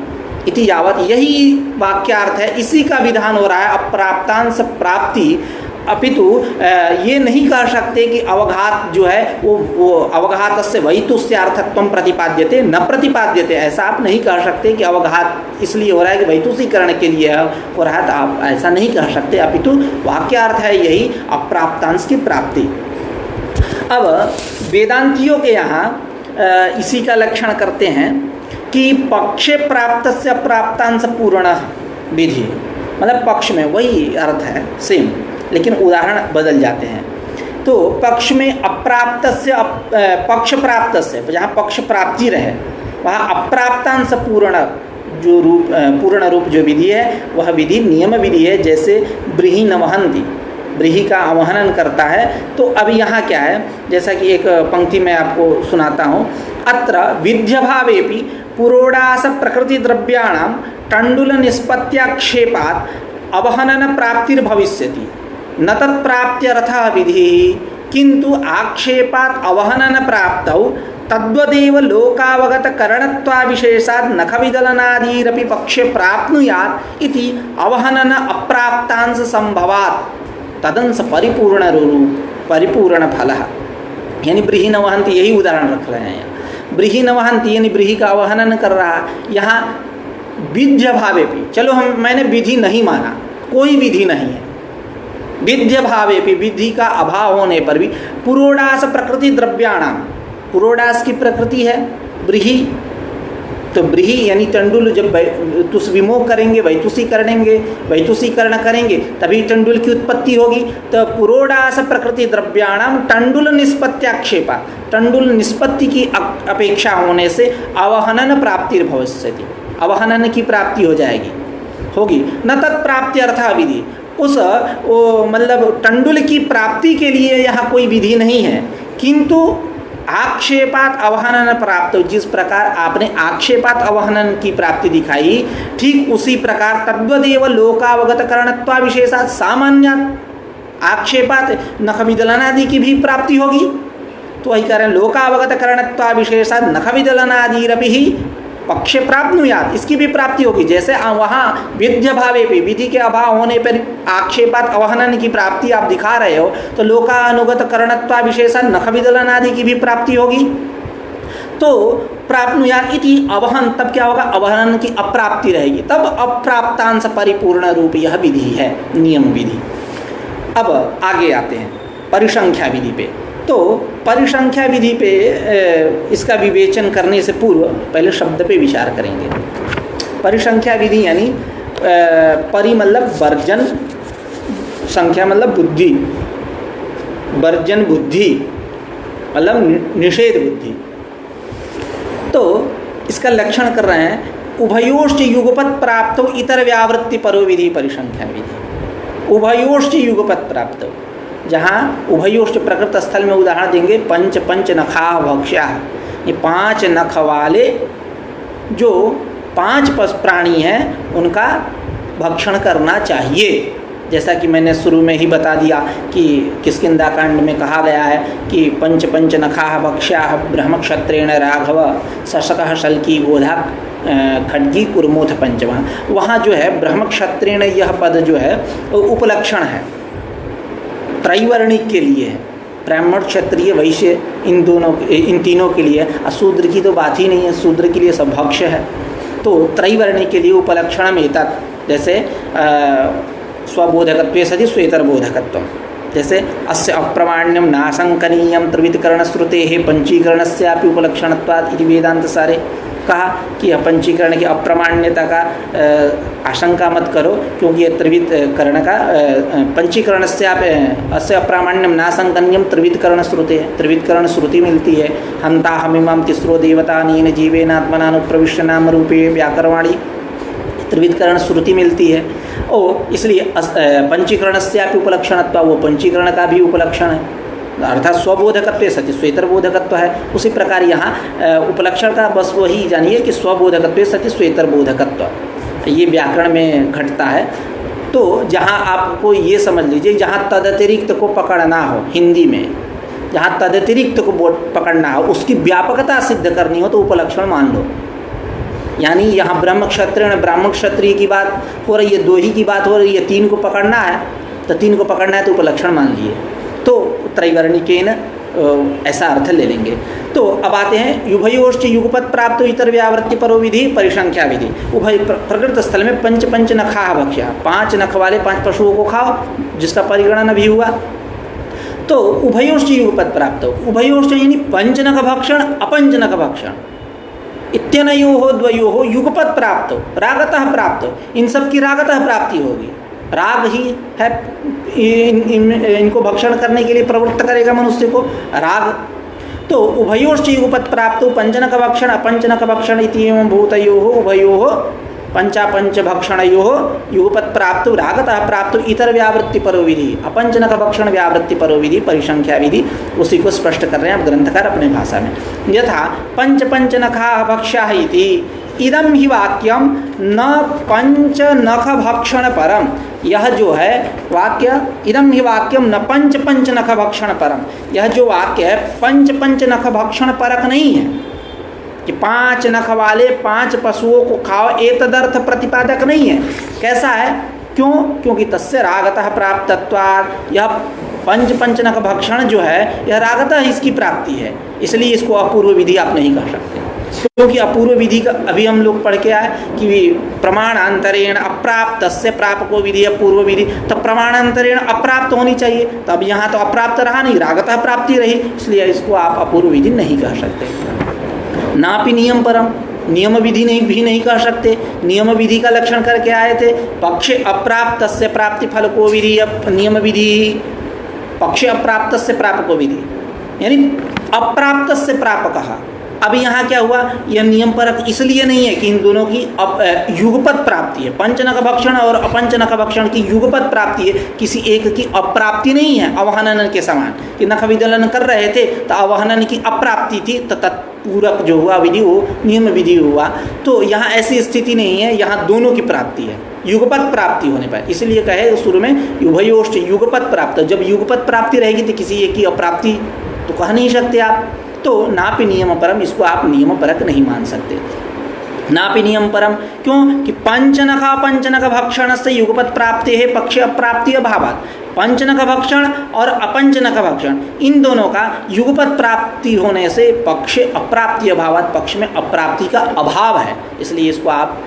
इति यावत्, यही वाक्यार्थ है, इसी का विधान हो रहा है, अप्राप्तांश प्राप्ति। अपितु ये नहीं कह सकते कि अवघात जो है वो अवघात से वैतुष्यार्थत्वं प्रतिपाद्यते न प्रतिपाद्यते, ऐसा आप नहीं कह सकते कि अवघात इसलिए हो रहा है कि वैतुषीकरण के लिए हो रहा है, तो आप ऐसा नहीं कह सकते, अपितु वाक्यार्थ है यही अप्राप्तांश की प्राप्ति। अब वेदांतियों के यहाँ इसी का लक्षण करते हैं कि पक्षे प्राप्त से अप्राप्तांश पूर्ण विधि, मतलब पक्ष में वही अर्थ है सेम, लेकिन उदाहरण बदल जाते हैं। तो पक्ष में अप्राप्त से पक्ष प्राप्त से, जहाँ पक्ष प्राप्ति रहे वहाँ अप्राप्तांश पूर्ण जो रूप, पूर्ण रूप जो विधि है वह विधि नियम विधि है। जैसे ब्रीहि नवहन्ति, ब्रीहि का अवहनन करता है। तो अभी यहाँ क्या है, जैसा कि एक पंक्ति मैं आपको सुनाता हूँ, अत्र विध्यभावेपि पुरोडास प्रकृति द्रव्याणां टंडुल निष्पत्त्याक्षेपात् अवहनन प्राप्तिर्भविष्यति, न तत्प्राप्त्यर्थः विधिः, किंतु आक्षेपात् अवहनन प्राप्तौ तद्वदेव लोकावगत करणत्वाविशेषात् नखविदलनादिरपि पक्षे प्राप्नुयात् इति अवहनन अप्राप्तांश संभवात् तदंश परिपूर्ण फलः। यानी ब्रीहि नवहन्ति, यही उदाहरण रख रहे हैं यहाँ। ब्रीहि नवहन्ति यानी ब्रीहि का अवहनन कर रहा है। यहाँ विध्य भावेपि, चलो मैंने विधि नहीं माना, कोई विधि नहीं है, विध्य भावेपि विधि का अभाव होने पर भी पुरोडास प्रकृति द्रव्याणाम, पुरोडास की प्रकृति है ब्रीहि, तो ब्रीहि यानी टंडुल जब तुस विमोह करेंगे, वैतुषीकरण करेंगे तभी टंडुल की उत्पत्ति होगी। तो पुरोडास प्रकृति द्रव्याणाम टंडुल निष्पत्त्याक्षेपा, टंडुल निष्पत्ति की अपेक्षा होने से अवहनन प्राप्तिर्भविष्यति, अवहनन की प्राप्ति हो जाएगी, होगी। न तत्प्राप्त्यर्थः विधि, उस मतलब टंडुल की प्राप्ति के लिए यहाँ कोई विधि नहीं है, किंतु आक्षेपात अवहनन प्राप्त, जिस प्रकार आपने आक्षेपात अवहनन की प्राप्ति दिखाई, ठीक उसी प्रकार तद्वदेव लोकावगत करणत्वा विशेषात सामान्यात आक्षेपात नखविदलनादि की भी प्राप्ति होगी। तो वही कह रहे हैं, लोकावगत करणत्वा विशेषात नखविदलनादिरपि ही पक्षे प्राप्नुयात्, इसकी भी प्राप्ति होगी। जैसे वहाँ विद्य भावे भी, विधि के अभाव होने पर आक्षेपात अवहनन की प्राप्ति आप दिखा रहे हो, तो लोकानुगत करणत्वा विशेषण नख विदलन आदि की भी प्राप्ति होगी। तो प्राप्नुयात् इति अवहन, तब क्या होगा, अवहनन की अप्राप्ति रहेगी, तब अप्राप्तांश परिपूर्ण रूप यह विधि है, नियम विधि। अब आगे आते हैं परिसंख्या विधि पे। तो परिसंख्या विधि पे इसका विवेचन करने से पूर्व पहले शब्द पे विचार करेंगे। परिसंख्या विधि यानी परि मतलब वर्जन, संख्या मतलब बुद्धि, वर्जन बुद्धि मतलब निषेध बुद्धि। तो इसका लक्षण कर रहे हैं, उभयोश्च युगपत् प्राप्तो इतर व्यावृत्ति परो विधि परिसंख्या विधि। उभयोश्च युगपत् प्राप्तो, जहाँ उभयोश्च प्रकृत स्थल में उदाहरण देंगे, पंच पंच नखा भक्ष्या, ये 5 नख वाले जो 5 प्राणी हैं उनका भक्षण करना चाहिए। जैसा कि मैंने शुरू में ही बता दिया कि किष्किंधाकांड में कहा गया है कि पंच पंच नखा भक्ष्या ब्रह्म क्षत्रेण राघव शशकः शल्की गोधा खड्गी कुर्मोथ पंचमा। वहाँ जो है ब्रह्म क्षत्रेण, यह पद जो है उपलक्षण है, त्रैवर्णिक के लिए है, ब्राह्मण क्षत्रिय वैश्य इन तीनों के लिए। अशूद्र की तो बात ही नहीं है, शूद्र के लिए सब भक्ष्य है। तो त्रैवर्णिक के लिए उपलक्षण में तत्, जैसे स्वबोधकत्वे सति स्वेतरबोधकत्वम, जैसे अस्य अप्रमाण्यम नाशंकनीयम त्रिविधकरण श्रुतेः पंचीकरणस्यापि उपलक्षणत्वात् इति वेदांत सारे कहा कि यह पंचीकरण की अप्रमाण्यता का आशंका मत करो, क्योंकि यह त्रिविधकरण का पंचीकरण से आप अस्य अप्रामाण्यम नाशंकनीयम त्रिविधकरण श्रुते है, त्रिविधकरण श्रुति मिलती है। हंता हमिमाम तिस्रो देवता नीन जीवेनात्मनानुप्रविश्य नाम रूपे व्याकरवाणी, त्रिविधकरण श्रुति मिलती है। और इसलिए पंचीकरण से आप उपलक्षणत्व, वो पंचीकरण का भी उपलक्षण है, अर्थात स्वबोधकत्व सति श्वेतरबोधकत्व है। उसी प्रकार यहाँ उपलक्षण का बस वही जानिए कि स्वबोधकत्व सति श्वेतरबोधकत्व, ये व्याकरण में घटता है। तो जहाँ आपको ये समझ लीजिए, जहाँ तदतिरिक्त को पकड़ना हो, हिंदी में जहाँ तदतिरिक्त को पकड़ना हो, उसकी व्यापकता सिद्ध करनी हो तो उपलक्षण मान लो। यानी यहाँ ब्रह्म क्षत्रिय ब्राह्मण क्षत्रिय की बात हो रही है, 2 ही की बात हो रही है, 3 को पकड़ना है तो 3 को पकड़ना है तो उपलक्षण मान लिए, तो त्रैवर्णिकेन ऐसा अर्थ ले लेंगे। तो अब आते हैं उभयोश्च युगपत् प्राप्त इतर व्यावृत्ति परो विधि परिसंख्या विधि। उभय प्रकृत स्थल में पंच पंच नखा भक्ष्या, 5 नख वाले 5 पशुओं को खाओ, जिसका परिगणन भी हुआ। तो उभयोश्च युगपत् प्राप्त, उभयोश्च यानी पंचनख भक्षण अपंचनख भक्षण, इत्यनयोः द्वयोः युगपत् प्राप्त, रागतः प्राप्त, इन सब की रागतः प्राप्ति होगी। राग ही है इनको भक्षण करने के लिए प्रवृत्त करेगा मनुष्य को, राग। तो उभयोश्च युगपत् प्राप्त पंचनक भक्षण अपंचनक भक्षण इत्येवं भूतयोः उभयोः पंचापंच भक्षणयोः युगपत् प्राप्त रागतः प्राप्त इतर व्यावृत्ति परो विधि, अपंचनक भक्षण व्यावृत्ति परो विधि परिसंख्या विधि, उसी को स्पष्ट कर रहे हैं अब ग्रंथकार अपने भाषा में। यथा पंच पंच नखा भक्ष्या इति इदम ही वाक्यम न पंच नख भक्षण परम, यह जो है वाक्य इदम ही वाक्यम न पंच पंच नख भक्षण परम, यह जो वाक्य है पंच पंच नख भक्षण परक नहीं है कि 5 नख वाले 5 पशुओं को खाओ, एतदर्थ प्रतिपादक नहीं है। कैसा है, क्यों? क्योंकि तस्य रागतः प्राप्तत्वात्, यह पंच पंच नख भक्षण जो है यह रागतः इसकी प्राप्ति है, इसलिए इसको अपूर्व विधि आप नहीं कह सकते। क्योंकि अपूर्व विधि का अभी हम लोग पढ़ के आए कि प्रमाणांतरेण अप्राप्त से प्रापको विधि अपूर्व विधि, तो प्रमाणांतरेण अप्राप्त होनी चाहिए, तो अब यहाँ तो अप्राप्त रहा नहीं, रागतः प्राप्ति रही, इसलिए इसको आप अपूर्व विधि नहीं कह सकते। नापि नियम परम, नियम विधि नहीं भी नहीं कह सकते। नियम विधि का लक्षण करके आए थे, पक्षे अप्राप्त से प्राप्ति फल को विधि, नियम विधि पक्षे अप्राप्त से प्रापको विधि, यानी अप्राप्त से प्रापक। अब यहाँ क्या हुआ, यह नियम परक इसलिए नहीं है कि इन दोनों की युगपत प्राप्ति है, पंचनक भक्षण और अपंचनक भक्षण की युगपत प्राप्ति है, किसी एक की अप्राप्ति नहीं है। अवहनन के समान कि नख विदलन कर रहे थे तो अवहनन की अप्राप्ति थी, तो तत्पूरक जो हुआ विधि वो नियम विधि हुआ। तो यहाँ ऐसी स्थिति नहीं है, यहाँ दोनों की प्राप्ति है युगपत प्राप्ति होने पर, इसलिए कहे शुरू में उभयोश्च युगपत प्राप्त। जब युगपत प्राप्ति रहेगी तो किसी एक की अप्राप्ति तो कह नहीं सकते आप, तो नापि नियम परम, इसको आप नियम परक नहीं मान सकते। नापि नियम परम, क्यों कि पंचनख भक्षण से युगपत प्राप्ति है पक्ष अप्राप्ति अभावात। पंचनख भक्षण और अपंचनख भक्षण इन दोनों का युगपत प्राप्ति होने से पक्ष अप्राप्ति अभावात, पक्ष में अप्राप्ति का अभाव है, इसलिए इसको आप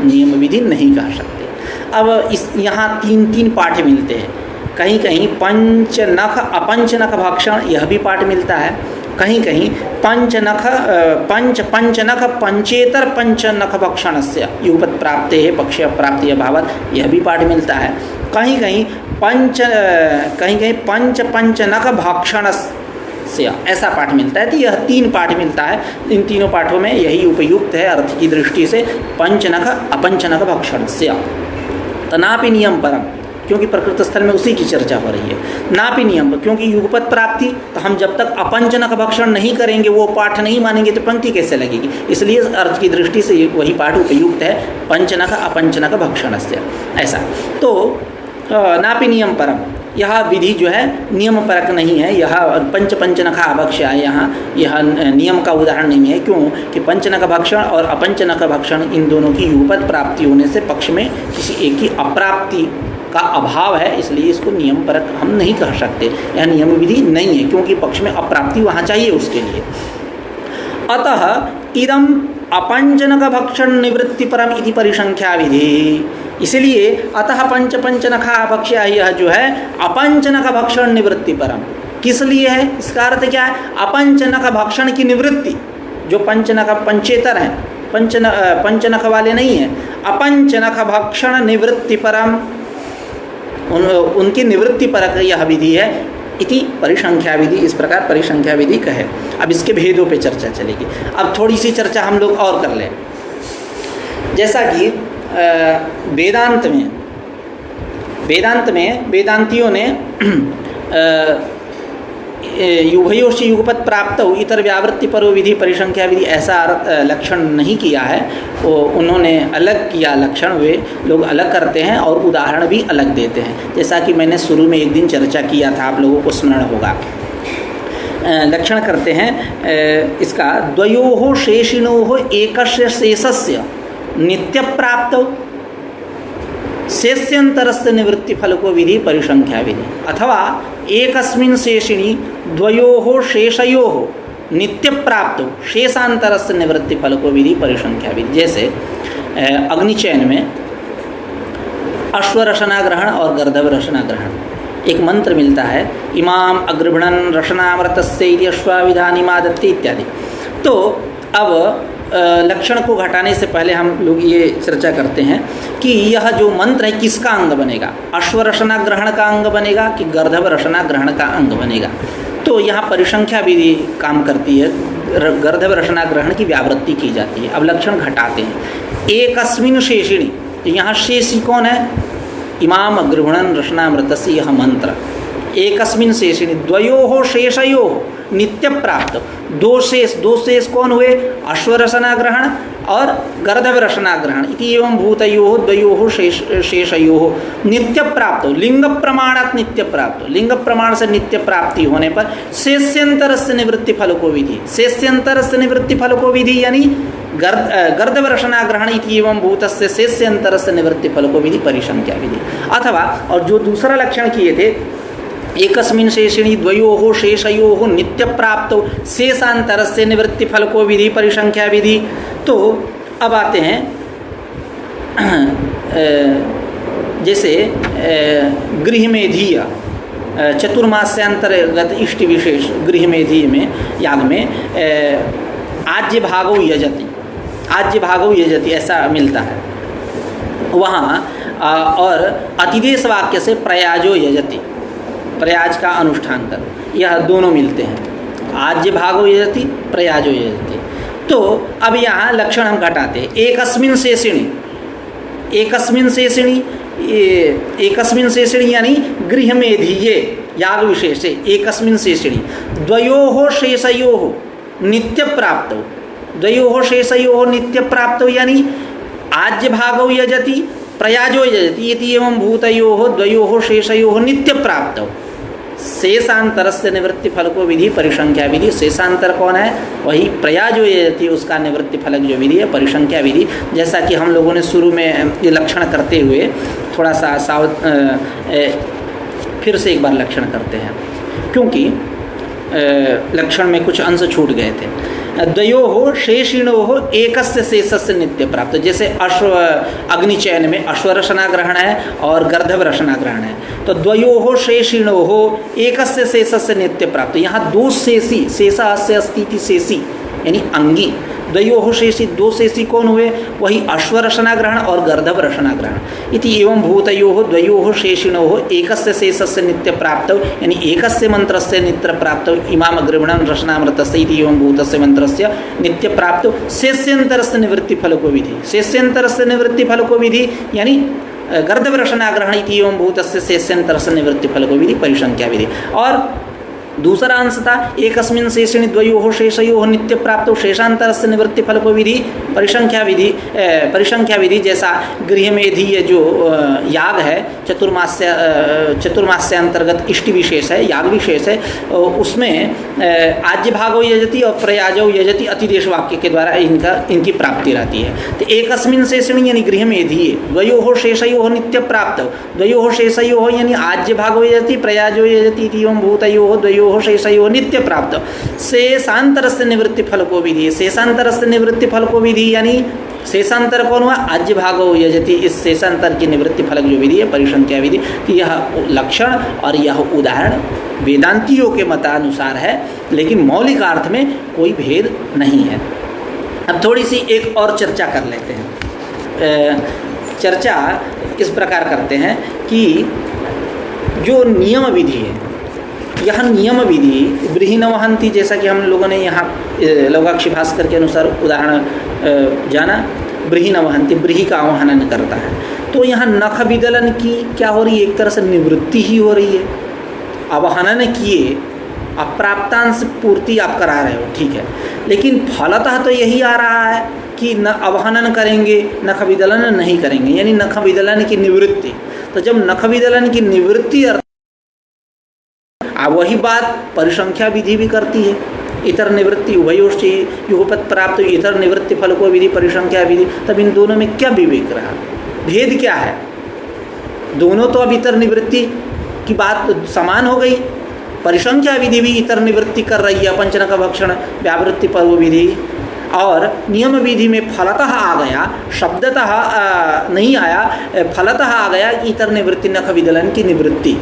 नियम विधि नहीं कह सकते। अब इस यहाँ तीन पाठ मिलते हैं, कहीं कहीं पंचनख अपंचनख भक्षण यह भी पाठ मिलता है, कहीं कहीं पंचनख पंचेतर पंचनख भक्षण से युगपत प्राप्ति है पक्ष अप्राप्ति अभावत यह भी पाठ मिलता है, कहीं कहीं पंचनख भक्षण से ऐसा पाठ मिलता है। तो यह 3 पाठ मिलता है, इन तीनों पाठों में यही उपयुक्त है अर्थ की दृष्टि से, पंचनख अपंचनख भक्षण से। तनापि नियम परम, क्योंकि प्रकृत स्थल में उसी की चर्चा हो रही है। नापि नियम, क्योंकि युगपत प्राप्ति, तो हम जब तक अपंचनक भक्षण नहीं करेंगे, वो पाठ नहीं मानेंगे, तो पंक्ति कैसे लगेगी, इसलिए अर्थ की दृष्टि से वही पाठ उपयुक्त है, पंचनक अपंचनक भक्षण से ऐसा। तो नापि नियम परम, यह विधि जो है नियम परक नहीं है, यह पंचनखा अभक्ष्य है, यह नियम का उदाहरण नहीं है। क्यों कि पंचनक भक्षण और अपंचनक भक्षण इन दोनों की युगपत प्राप्ति होने से पक्ष में किसी एक की अप्राप्ति का अभाव है, इसलिए इसको नियम परक हम नहीं कह सकते, यह नियम विधि नहीं है, क्योंकि पक्ष में अप्राप्ति वहाँ चाहिए उसके लिए। अतः इदम अपंचनक भक्षण निवृत्ति परम इति परिसंख्या विधि, इसलिए अतः पंचनखा भक्ष्य यह जो है अपंचनक भक्षण निवृत्ति परम, किस लिए है, इसका अर्थ क्या है, अपंचनक भक्षण की निवृत्ति, जो पंचनक पंचेतर हैं, पंचनख वाले नहीं है, अपंचनक भक्षण निवृत्ति परम, उनकी निवृत्ति परक यह विधि है, इति परिसंख्या विधि, इस प्रकार परिसंख्या विधि कहे। अब इसके भेदों पे चर्चा चलेगी। अब थोड़ी सी चर्चा हम लोग और कर लें, जैसा कि वेदांत में वेदांतियों ने युभयोश्च युगपत प्राप्त इतर व्यावृत्ति परो विधि परिसंख्या विधि ऐसा लक्षण नहीं किया है, वो उन्होंने अलग किया लक्षण, वे लोग अलग करते हैं और उदाहरण भी अलग देते हैं, जैसा कि मैंने शुरू में एक दिन चर्चा किया था, आप लोगों को स्मरण होगा। लक्षण करते हैं इसका, द्वयोः शेषिणोः एकस्य शेषस्य नित्य प्राप्त शेष्यंतरस्य निवृत्ति फलको विधि परिसंख्या विधि, अथवा एकस्मिन् शेषिणी द्वयोः शेषयोः नित्य प्राप्त शेषांतरस्य निवृत्ति फलको विधि परिसंख्या विधि। जैसे अग्निचयन में अश्वरसना ग्रहण और गर्दभ रसना ग्रहण, एक मंत्र मिलता है, इमाम अग्रभणन रसनामृतस्य अश्वाविधानिमादत्ते इत्यादि। तो अब लक्षण को घटाने से पहले हम लोग ये चर्चा करते हैं कि यह जो मंत्र है किसका अंग बनेगा, अश्वरसना ग्रहण का अंग बनेगा कि गर्दभ रसना ग्रहण का अंग बनेगा। तो यहाँ परिसंख्या विधि काम करती है, गर्दभ रसना ग्रहण की व्यावृत्ति की जाती है। अब लक्षण घटाते हैं, एकस्मिन् शेषिणी, यहाँ शेषी कौन है, इमाम अग्रभणन रसनामृतस्य यह मंत्र, एकस्मिन् शेषिणी द्वयोः शेषयोः नित्य प्राप्त, दो शेष कौन हुए, अश्वरसना ग्रहण और गर्दभ रसना ग्रहण, इति एवं भूतयोः द्वयोः शेषयोः नित्य प्राप्त, लिंग प्रमाणात् नित्य प्राप्त, लिंग प्रमाण से नित्य प्राप्ति होने पर शेष्यंतरस्य निवृत्ति फलको विधि, शेष्यंतरस्य निवृत्ति फलको विधि यानी गर्दभ रसना ग्रहण इति एवं भूतस्य शेष्यंतरस्य निवृत्ति फलको विधि परिसंख्या विधि। अथवा और जो दूसरा लक्षण किए थे, एकस्मिन् शेषिणी द्वयोः शेषयोः नित्य प्राप्त शेषांतरस्य निवृत्ति फलको विधि परिसंख्या विधि। तो अब आते हैं जैसे गृहमेधीय चतुर्मास्यांतर्गत इष्ट विशेष गृहमेधीय में याग में आज्य भागो यजति, आज्य भागो यजति ऐसा मिलता है वहाँ, और अतिदेश वाक्य से प्रयाजो यजति, प्रयाज का अनुष्ठान कर, यह दोनों मिलते हैं, आज्य भागो यजति प्रयाजो यजति। तो अब यहाँ लक्षण हम घटाते हैं, एकस्मिन् शेषिणी, एकस्मिन् शेषिणी, एकस्मिन् शेषिणी यानी गृहमेधीये याग विशेषे एकस्मिन् शेषिणी द्वयोः शेषयोः नित्य प्राप्त, द्वयोः शेषयोः नित्य प्राप्त यानी आज्य भागो यजति प्रयाजो यजति इति एवं भूतयोः द्वयोः शेषयोः नित्य प्राप्त शेषांतरस्य निवृत्ति फल को विधि परिसंख्या विधि। शेषांतर कौन है? वही प्रया जो यजति उसका निवृत्ति फलक जो विधि है परिसंख्या विधि। जैसा कि हम लोगों ने शुरू में ये लक्षण करते हुए थोड़ा सा फिर से एक बार लक्षण करते हैं, क्योंकि लक्षण में कुछ अंश छूट गए थे। द्वयोः शेषिणोः एकस्य शेषस्य नित्य प्राप्त। जैसे अग्निचयन में अश्वरशना ग्रहण है और गर्दभ रशना ग्रहण है, तो द्वयोः शेषिणोः एकस्य शेषस्य नित्य प्राप्त। यहाँ दो शेषी, शेषा अस्य अस्ति इति शेषी यानी अंगी। द्वयोः शेषी, दो शेषी कौन हुए? वही अश्वरशना ग्रहण और गर्दभ रशना ग्रहण। इति एवं भूतयोः द्वयोः शेषिणोः एकस्य शेषस्य नित्य प्राप्तौ यानी एकस्य मंत्रस्य नित्य प्राप्तौ इमाम अग्रवणं रशनामृतस्य इति एवं भूतस्य मंत्रस्य नित्य प्राप्तौ शेष्यंतरस्य निवृत्ति फलको विधि। शेष्यंतरस्य निवृत्ति फलको विधि यानी गर्दभ रशना ग्रहण इति एवं भूतस्य शेष्यंतरस्य निवृत्ति फलको विधि परिसंख्या विधि। और दूसरा अंश था एकस्मिन् शेषिणि द्वयोः शेषयोः नित्य प्राप्तौ शेषांतरस्य निवृत्ति फलको विधि परिसंख्या विधि। परिसंख्या विधि जैसा गृहमेधीय जो याग है, चतुर्मास्य अंतर्गत इष्टि विशेष है, याग विशेष है, उसमें आज्य भागो यजति और प्रयाजो यजति अतिदेश वाक्य के द्वारा इनकी प्राप्ति रहती है। तो एकस्मिन् शेषिणि यानी गृहमेधीय द्वयोः शेषयोः नित्य प्राप्तौ, द्वयोः शेषयोः यानी आज्य भागो यजति प्रयाजो यजति इति एवं भूतयोः द्वयोः शेषयोः नित्य प्राप्त। शेषांतरस्य निवृत्ति फलको विधि। शेषांतरस्य निवृत्ति फलको विधि यानी शेषांतर कौन हुआ? आज्य भागो यजति। इस शेषांतर की निवृत्ति फलक जो विधि है परिसंख्या विधि। यह लक्षण और यह उदाहरण वेदांतियों के मतानुसार है, लेकिन मौलिक अर्थ में कोई भेद नहीं है। अब थोड़ी सी एक और चर्चा कर लेते हैं। चर्चा इस प्रकार करते हैं कि जो नियम विधि है, यह नियम विधि ब्रीहि न वहंती, जैसा कि हम लोगों ने यहाँ लौकाक्षी भास्कर के अनुसार उदाहरण जाना, ब्रीहि न वहंती, ब्रीहि का आवाहन करता है। तो यहाँ नख विदलन की क्या हो रही है? एक तरह से निवृत्ति ही हो रही है। आवाहन किए, अप्राप्तांश पूर्ति आप करा रहे हो, ठीक है, लेकिन फलतः तो यही आ रहा है कि न अवहनन करेंगे, नख विदलन नहीं करेंगे, यानी नख विदलन की निवृत्ति। तो जब नख विदलन की निवृत्ति वही बात परिसंख्या विधि भी करती है। इतर निवृत्ति उभयोश्च युगपत प्राप्त इतर निवृत्ति फल को विधि परिसंख्या विधि। तब इन दोनों में क्या विवेक रहा? भेद क्या है? दोनों तो अब इतर निवृत्ति की बात समान हो गई। परिसंख्या विधि भी इतर निवृत्ति कर रही है, पंचनक भक्षण व्यावृत्ति पर्व विधि, और नियम विधि में फलतः आ गया, शब्दतः नहीं आया, फलतः आ गया इतर निवृत्ति नख विदलन की निवृत्ति,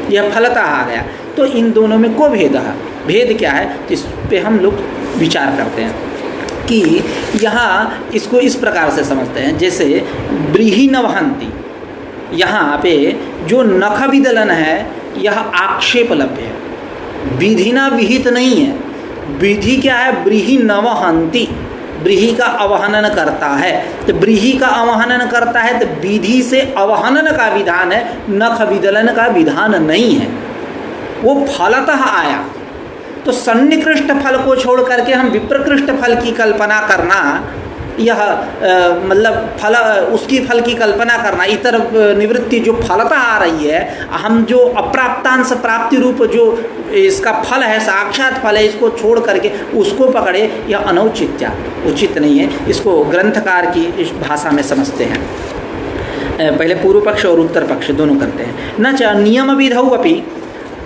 यह फलतः आ गया। तो इन दोनों में को भेद है? भेद क्या है? इस पे हम लोग विचार करते हैं कि यहाँ इसको इस प्रकार से समझते हैं, जैसे ब्रीहि न वहंती, यहाँ पे जो नख विदलन है यह आक्षेप लभ्य है, विधिना विहित नहीं है। विधि क्या है? ब्रीहि न वहंती, ब्रीहि का अवहनन करता है। तो ब्रीहि का अवहनन करता है तो विधि से अवहनन का विधान है, नख विदलन का विधान नहीं है, वो फलतः आया। तो सन्निकृष्ट फल को छोड़ करके हम विप्रकृष्ट फल की कल्पना करना, यह मतलब फल उसकी फल की कल्पना करना, इतर निवृत्ति जो फलतः आ रही है, हम जो अप्राप्तांश प्राप्ति रूप जो इसका फल है, साक्षात फल है, इसको छोड़ करके उसको पकड़े, यह अनौचित्य, उचित नहीं है। इसको ग्रंथकार की इस भाषा में समझते हैं। पहले पूर्व पक्ष और उत्तर पक्ष दोनों करते हैं। न च नियम विधौ अपि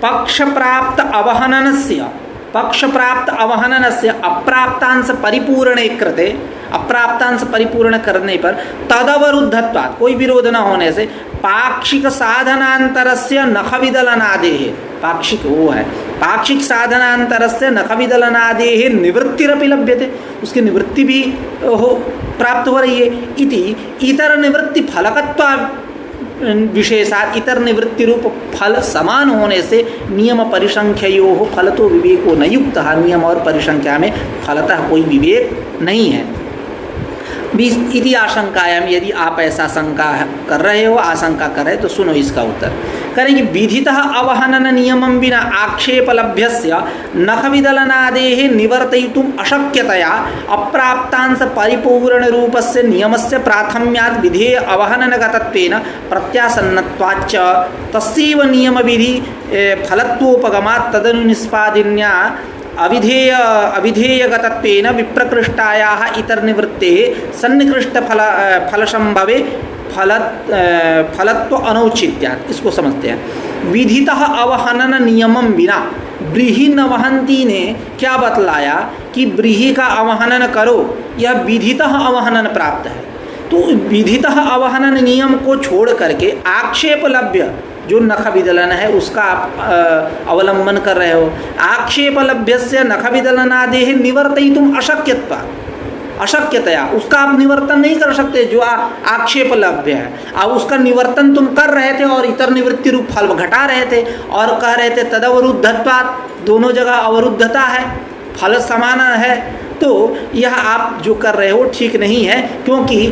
पक्ष प्राप्त अवहननस्य, पक्ष प्राप्त अवहननस्य अप्राप्तांश परिपूर्णे कृते, अप्राप्तांश परिपूर्ण करने पर तदवरुद्धत्वात्, कोई विरोध न होने से, पाक्षिक साधनांतरस्य नख विदलनादेः, पाक्षिक वो है, पाक्षिक साधनांतरस्य नख विदलनादेः निवृत्तिरपि लभ्यते, उसकी निवृत्ति भी हो प्राप्त हो रही है। इति इतर निवृत्ति फलकत्वा विशेषात, इतर निवृत्ति रूप फल समान होने से नियम परिसंख्ययोः फलतो विवेको न युक्तः, नियम और परिसंख्या में फलतः कोई विवेक नहीं है। इति आशंकायाम, यदि आप ऐसा शंका कर रहे हो, आशंका कर रहे हो, तो सुनो इसका उत्तर। करेंगे विधितः अवहनन नियमं विना आक्षेपलभ्यस्य नखविदलनादेः निवर्तयितुम् अशक्यतया अप्राप्तांश परिपूर्णरूपस्य नियमस्य प्राथम्यात् विधेय अवहननगतत्वेन प्रत्यासन्नत्वाच्च तस्यैव नियमविधि फलत्वोपगमात् तदनु निष्पादिन्या अविधेयगतत्वेन विप्रकृष्टायाः इतरनिवृत्तेः सन्निकृष्टफलसंभवे फलत्व अनौचित्यात्। इसको समझते हैं। विधितः अवहनन नियमम बिना, ब्रीहि नवहंती ने क्या बतलाया कि ब्रीहि का अवहनन करो, यह विधितः अवहनन प्राप्त है। तो विधितः अवहनन नियम को छोड़ करके आक्षेपलभ्य जो नख विदलन है उसका आप अवलंबन कर रहे हो। आक्षेपलभ्यस्य नख विदलनादेः निवर्तयितुम् अशक्यतया, उसका आप निवर्तन नहीं कर सकते जो आक्षेपलभ्य है। अब उसका निवर्तन तुम कर रहे थे और इतर निवृत्ति रूप फल घटा रहे थे और कह रहे थे तदवरुद्धत्वात्, दोनों जगह अवरुद्धता है, फल समान है। तो यह आप जो कर रहे हो ठीक नहीं है, क्योंकि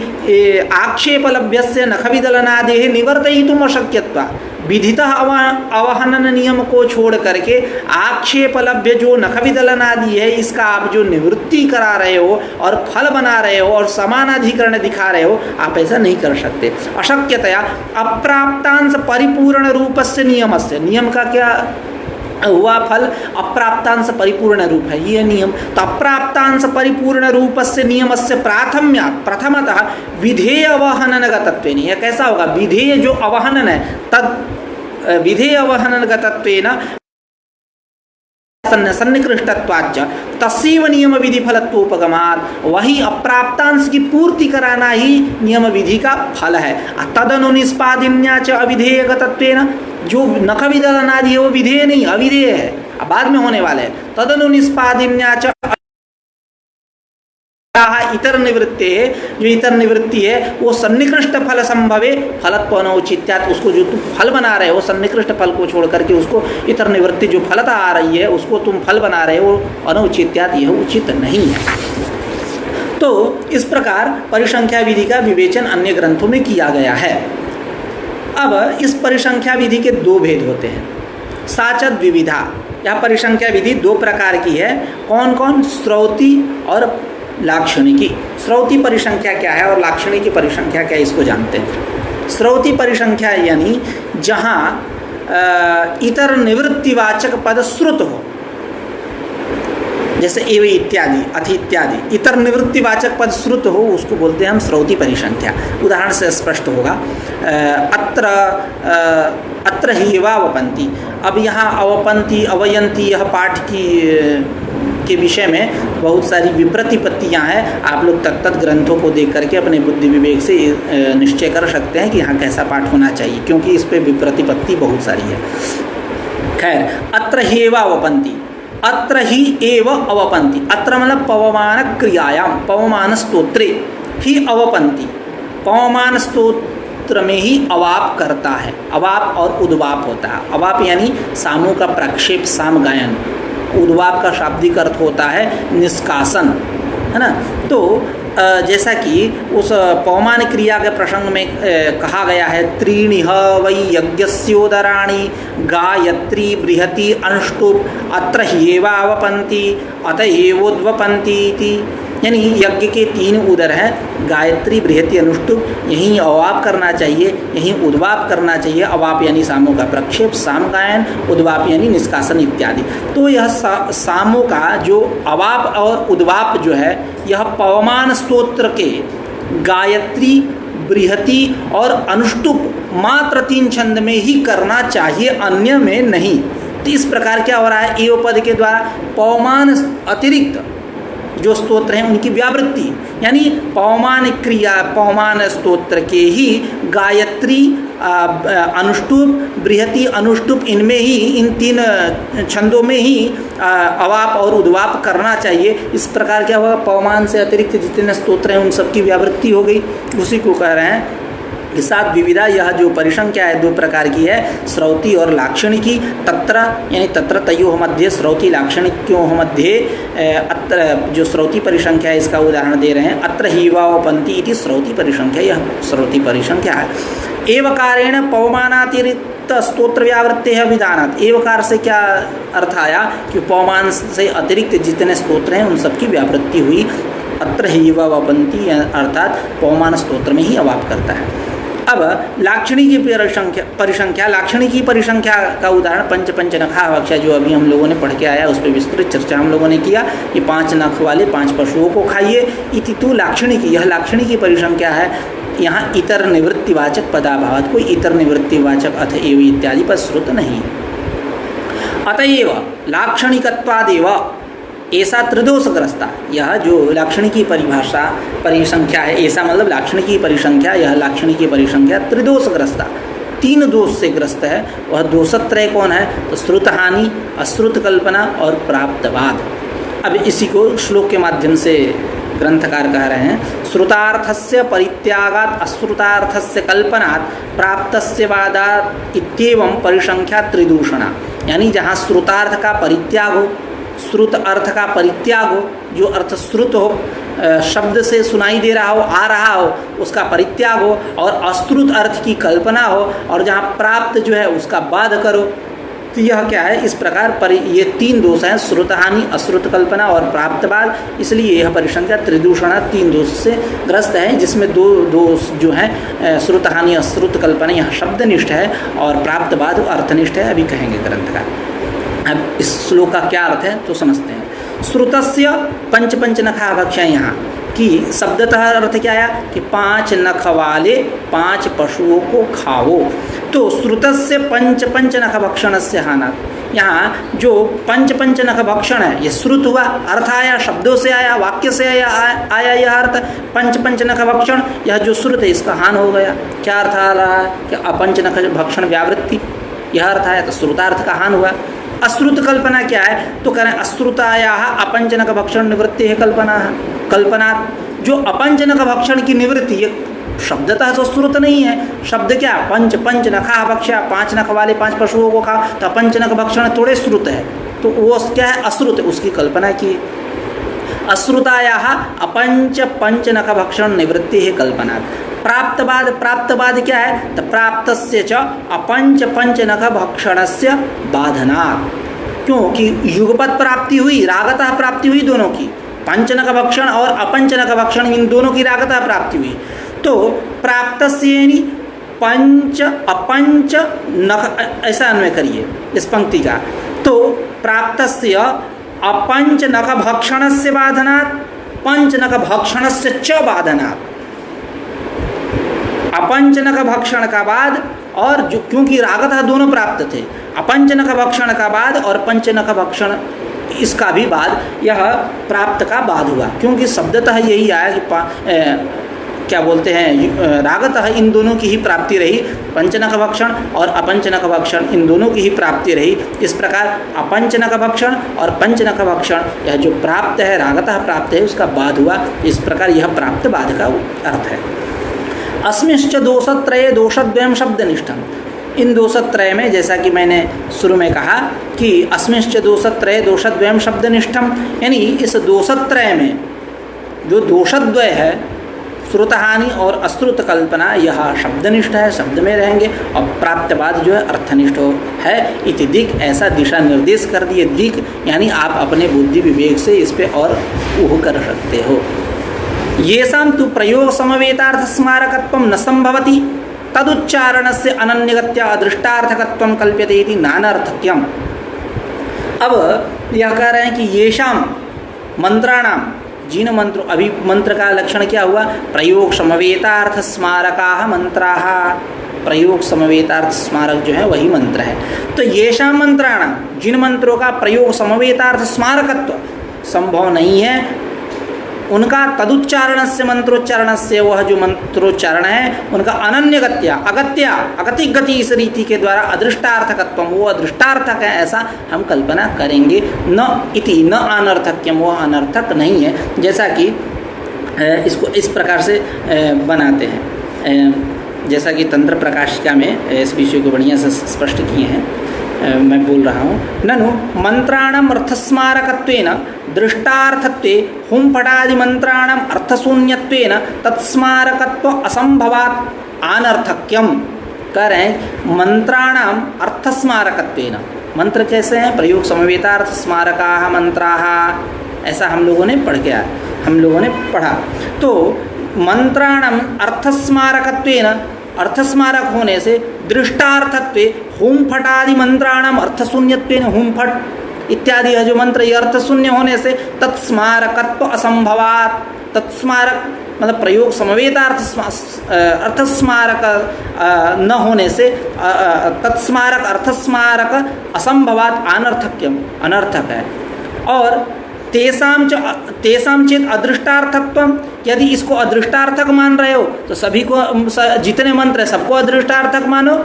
आक्षेपलभ्यस्य नखविदलनादेः निवर्तयितुम् अशक्यत्वात्, विधितः अवहनन नियम को छोड़ करके आक्षेपलभ्य जो नखविदलनादि है इसका आप जो निवृत्ति करा रहे हो और फल बना रहे हो और समानाधिकरण दिखा रहे हो, आप ऐसा नहीं कर सकते। अशक्यतया अप्राप्तांश परिपूर्ण रूपस्य नियमस्य, नियम का क्या हुआ फल, अप्राप्तांश परिपूर्ण रूप है ये नियम। तो अप्राप्तांश परिपूर्ण रूपस्य नियमस्य प्राथम्यात्, प्रथमतः विधेय अवहननगतत्वेन, यह कैसा होगा, विधेय जो अवहनन है तद विधेय अवहननगतत्वेन सन्निकृष्टत्वाच्च तस्यैव नियम विधि फलत्वोपगमात्, वही अप्राप्तांश की पूर्ति कराना ही नियम विधि का फल है। तदनु निष्पादिन्या च अविधेयगतत्वेन, जो नख विदलनादि है वो विधेय नहीं अविधेय है, अब बाद में होने वाले हैं। तदनु निष्पादिन्या च इतर निवृत्ति है, जो इतर निवृत्ति है वो सन्निकृष्ट फल संभवे फलत्व अनौचित्यात्, उसको जो तुम फल बना रहे हो सन्निकृष्ट फल को छोड़ करके उसको इतर निवृत्ति जो फलता आ रही है उसको तुम फल बना रहे हो अनौचित्यात्, यह उचित नहीं है। तो इस प्रकार परिसंख्या विधि का विवेचन अन्य ग्रंथों में किया गया है। अब इस परिसंख्या विधि के दो भेद होते हैं, साचद विविधा। यह परिसंख्या विधि दो प्रकार की है। कौन कौन, श्रौती और लाक्षणिकी। श्रौती परिसंख्या क्या है और लाक्षणिकी परिसंख्या क्या है, इसको जानते हैं। श्रौती परिसंख्या यानी जहाँ इतर निवृत्तिवाचक पद श्रुत हो, जैसे एव इत्यादि, अथि इत्यादि, इतर निवृत्तिवाचक पद श्रुत हो, उसको बोलते हैं हम श्रौती परिसंख्या। उदाहरण से स्पष्ट होगा, अत्र ही अवपंती। अब यहाँ अवपंती अवयंती यह पाठ के विषय में बहुत सारी विप्रतिपत्तियाँ हैं। आप लोग तत्त ग्रंथों को देख करके अपने बुद्धि विवेक से निश्चय कर सकते हैं कि यहाँ कैसा पाठ होना चाहिए, क्योंकि इस पर विप्रतिपत्ति बहुत सारी है। खैर, अत्र ही अवपंती, अत्र ही एव अवपंती, अत्र मतलब पवमान क्रियायाम, पवमान स्तोत्रे ही अवपंती, पवमान स्तोत्र में ही अवाप करता है। अवाप और उद्वाप होता है। अवाप यानी सामों का प्रक्षेप, साम गायन। उद्वाप का शाब्दिक अर्थ होता है निष्कासन, है ना। तो जैसा कि उस पवमान क्रिया के प्रसंग में कहा गया है, त्रीणि ह वै यज्ञस्योदराणि गायत्री बृहति अनुष्टुप अत्र ह्येवावपन्ति अत एवोद्वपन्ति इति। यानी यज्ञ के 3 उदर हैं, गायत्री बृहति अनुष्टुप, यहीं अवाप करना चाहिए, यहीं उद्वाप करना चाहिए। अवाप यानी सामों का प्रक्षेप, साम गायन, उद्वाप यानी निष्कासन इत्यादि। तो यह सामों का जो अवाप और उद्वाप जो है, यह पवमान स्तोत्र के गायत्री, बृहति और अनुष्टुप मात्र 3 छंद में ही करना चाहिए, अन्य में नहीं। तो इस प्रकार क्या हो रहा है, एव पद के द्वारा पवमान अतिरिक्त जो स्तोत्र हैं उनकी व्यावृत्ति, यानी पवमान क्रिया, पवमान स्तोत्र के ही गायत्री, अनुष्टुप, बृहति, अनुष्टुप, इनमें ही, इन 3 छंदों में ही अवाप और उद्वाप करना चाहिए। इस प्रकार क्या होगा, पवमान से अतिरिक्त जितने स्तोत्र हैं उन सबकी व्यावृत्ति हो गई। उसी को कह रहे हैं के साथ विविधा, यह जो परिसंख्या है दो प्रकार की है, श्रौती और लाक्षणिकी। तत्र यानी तत्र तयोः मध्ये श्रौती लाक्षणिक्योः मध्ये अत्र जो श्रौती परिसंख्या है इसका उदाहरण दे रहे हैं। अत्र हीवावपन्ति इति श्रौती परिसंख्या, यह श्रौती परिसंख्या है। एवकारेण पवमानातिरिक्त स्तोत्र व्यावृत्ते है विधानात्। एवकार से क्या अर्थ आया कि पवमान से अतिरिक्त जितने स्तोत्र हैं उन सबकी व्यावृत्ति हुई। अत्र हीवावपन्ति अर्थात पवमान स्तोत्र में ही अवाप करता है। अब लाक्षणिकी परिसंख्या, लाक्षणिकी परिसंख्या का उदाहरण पंच नखा भक्ष्या जो अभी हम लोगों ने पढ़ के आया, उस पर विस्तृत चर्चा हम लोगों ने किया कि 5 नख वाले 5 पशुओं को खाइए। इति तु लाक्षणिकी, यह लाक्षणिकी परिसंख्या है। यहाँ इतर निवृत्तिवाचक पदाभावात्, कोई इतर निवृत्तिवाचक अथ एव इत्यादि पर श्रुत नहीं। अतएव लाक्षणिकत्वादेव ऐसा त्रिदोषग्रस्ता, यह जो लाक्षणिकी परिसंख्या है, ऐसा मतलब लाक्षणिकी परिसंख्या, यह लाक्षणिकी परिसंख्या त्रिदोषग्रस्ता, 3 दोष से ग्रस्त है। वह दोषत्रय कौन है? तो श्रुतहानि, अश्रुत कल्पना और प्राप्तवाद। अब इसी को श्लोक के माध्यम से ग्रंथकार कह रहे हैं। श्रुतार्थस्य परित्यागात् अश्रुतार्थस्य कल्पनात् प्राप्तस्य वादात् इत्येवं परिसंख्या त्रिदूषणा। यानी जहाँ श्रुतार्थ का परित्याग हो, श्रुत अर्थ का परित्याग हो, जो अर्थ श्रुत हो, शब्द से सुनाई दे रहा हो, आ रहा हो, उसका परित्याग हो, और अश्रुत अर्थ की कल्पना हो, और जहाँ प्राप्त जो है उसका बाध करो। तो यह क्या है? इस प्रकार ये 3 दोष हैं, श्रुतहानि, अश्रुत कल्पना और प्राप्तवाद। इसलिए यह परिसंख्या त्रिदूषणा 3 दोष से ग्रस्त है, जिसमें 2 दोष जो हैं श्रुतहानि, अश्रुत कल्पना, यह शब्दनिष्ठ है, और प्राप्तवाद अर्थनिष्ठ है। अभी कहेंगे ग्रंथकार। अब इस श्लोक का क्या अर्थ है तो समझते हैं। श्रुतस्य पंच नखा भक्ष्या, यहाँ कि शब्दतः अर्थ क्या आया कि 5 नख वाले 5 पशुओं को खाओ। तो श्रुतस्य पंच नख भक्षणस्य हानात्, यहाँ जो पंच नख भक्षण है ये श्रुत हुआ, अर्थ आया, शब्दों से आया, वाक्य से आया यह अर्थ। पंच नख भक्षण, यह जो श्रुत है इसका हान हो गया। क्या अर्थ आ रहा है कि अपंच नख भक्षण व्यावृत्ति, यह अर्थ आया, तो श्रुतार्थ का हान हुआ। अश्रुत कल्पना क्या है? तो कह रहे हैं अश्रुताया अपंचनक भक्षण निवृत्ति है कल्पना। जो अपंचनक भक्षण की निवृत्ति, ये शब्दतः तो श्रुत नहीं है। शब्द क्या? पंच नखा भक्ष्या, 5 नख वाले 5 पशुओं को खा, तो अपंचनक भक्षण थोड़े श्रुत है, तो वो क्या है? अश्रुत, उसकी कल्पना की। अश्रुताया पंच नख भक्षण निवृत्ति है कल्पना। प्राप्तवाद क्या है? तो प्राप्तस्य च पंच नख भक्षणस्य बाधनात्, क्योंकि युगपत प्राप्ति हुई, रागतः प्राप्ति हुई दोनों की, पंचनक भक्षण और अपंचनक भक्षण, इन दोनों की रागतः प्राप्ति हुई। तो प्राप्तस्य पंच अपंच नख, ऐसा अन्वय करिए इस पंक्ति का। तो प्राप्तस्य अपंच नख भक्षणस्य बाधनात् पंच नख भक्षणस्य च बाधनात्। अपंचनक भक्षण का बाद, और जो क्योंकि रागतः दोनों प्राप्त थे, अपंचनक भक्षण का बाद और पंचनक भक्षण इसका भी बाद, यह प्राप्त का बाद हुआ, क्योंकि शब्दतः यही आया कि क्या बोलते हैं, रागतः इन दोनों की ही प्राप्ति रही, पंचनक भक्षण और अपंचनक भक्षण, इन दोनों की ही प्राप्ति रही। इस प्रकार अपंचनक भक्षण और पंचनक भक्षण, यह जो प्राप्त है, रागतः प्राप्त है, उसका बाद हुआ। इस प्रकार यह प्राप्त बाद का अर्थ है। अस्मिश्च दोषत्रये दोषद्वयं शब्दनिष्ठम, इन दोषत्रय में, जैसा कि मैंने शुरू में कहा कि अस्मिश्च दोषत्रये दोषद्वयं शब्दनिष्ठम, यानी इस दोषत्रय में जो दोषद्वय है, श्रुतहानि और अश्रुत कल्पना, यह शब्दनिष्ठ है, शब्द में रहेंगे, और प्राप्तवाद जो है अर्थनिष्ठ है। इति दिक्, ऐसा दिशा निर्देश कर दिए। दिक् यानी आप अपने बुद्धि विवेक से इस पे और ऊह कर सकते हो। येषां तु प्रयोग समवेतार्थ स्मारकत्वं न संभवति तदुच्चारणस्य अनन्यगत्या अदृष्टार्थकत्वं कल्प्यते इति नानार्थक्यम्। अब यह कह रहे हैं कि येषां मंत्राणां, जिन मंत्रों, अभी मंत्र का लक्षण क्या हुआ? प्रयोग समवेतार्थ स्मारकाः मंत्राः, प्रयोग समवेतार्थ स्मारक जो है वही मंत्र है। तो येषां मंत्राणां, जिन मंत्रों का प्रयोग समवेतार्थ स्मारकत्व संभव नहीं है, उनका तदुच्चारण से मंत्रोच्चारण से, वह जो मंत्रोच्चारण है उनका अनन्यगत्या, अगतिक गति इस रीति के द्वारा अदृष्टार्थकत्व, वो अदृष्टार्थक है ऐसा हम कल्पना करेंगे। न इति न अनर्थक्यम, वह अनर्थक नहीं है। जैसा कि इसको इस प्रकार से बनाते हैं, जैसा कि तंत्र प्रकाशिका में इस विषय को बढ़िया से स्पष्ट किए हैं, मैं बोल रहा हूँ। ननु मंत्राणाम अर्थस्मारकत्वेन दृष्टार्थत्वे हुम फटादि मंत्राणाम अर्थशून्यत्वेन तत्स्मारकत्व असंभवात् अनर्थक्यम। कह रहे हैं मंत्राणाम अर्थस्मारकत्वेन, मंत्र कैसे हैं? प्रयोग समवेतार्थ स्मारकाः मंत्राः, ऐसा हम लोगों ने पढ़ा। तो मंत्राणाम अर्थस्मारकत्वेन, अर्थस्मारक होने से दृष्टार्थत्वे हुम फटादि मंत्राणाम अर्थशून्यत्वेन, हुम फट इत्यादि है जो मंत्र ये अर्थशून्य होने से तत्स्मारकत्व असंभवात्, तत्स्मारक मतलब प्रयोग समवेतार्थ अर्थस्मारक न होने से तत्स्मारक अर्थस्मारक असंभवात् अनर्थक्यम, अनर्थक है। और तेषाम चेत अदृष्टार्थत्वम, यदि इसको अदृष्टार्थक मान रहे हो तो सभी को, जितने मंत्र है सबको अदृष्टार्थक मानो।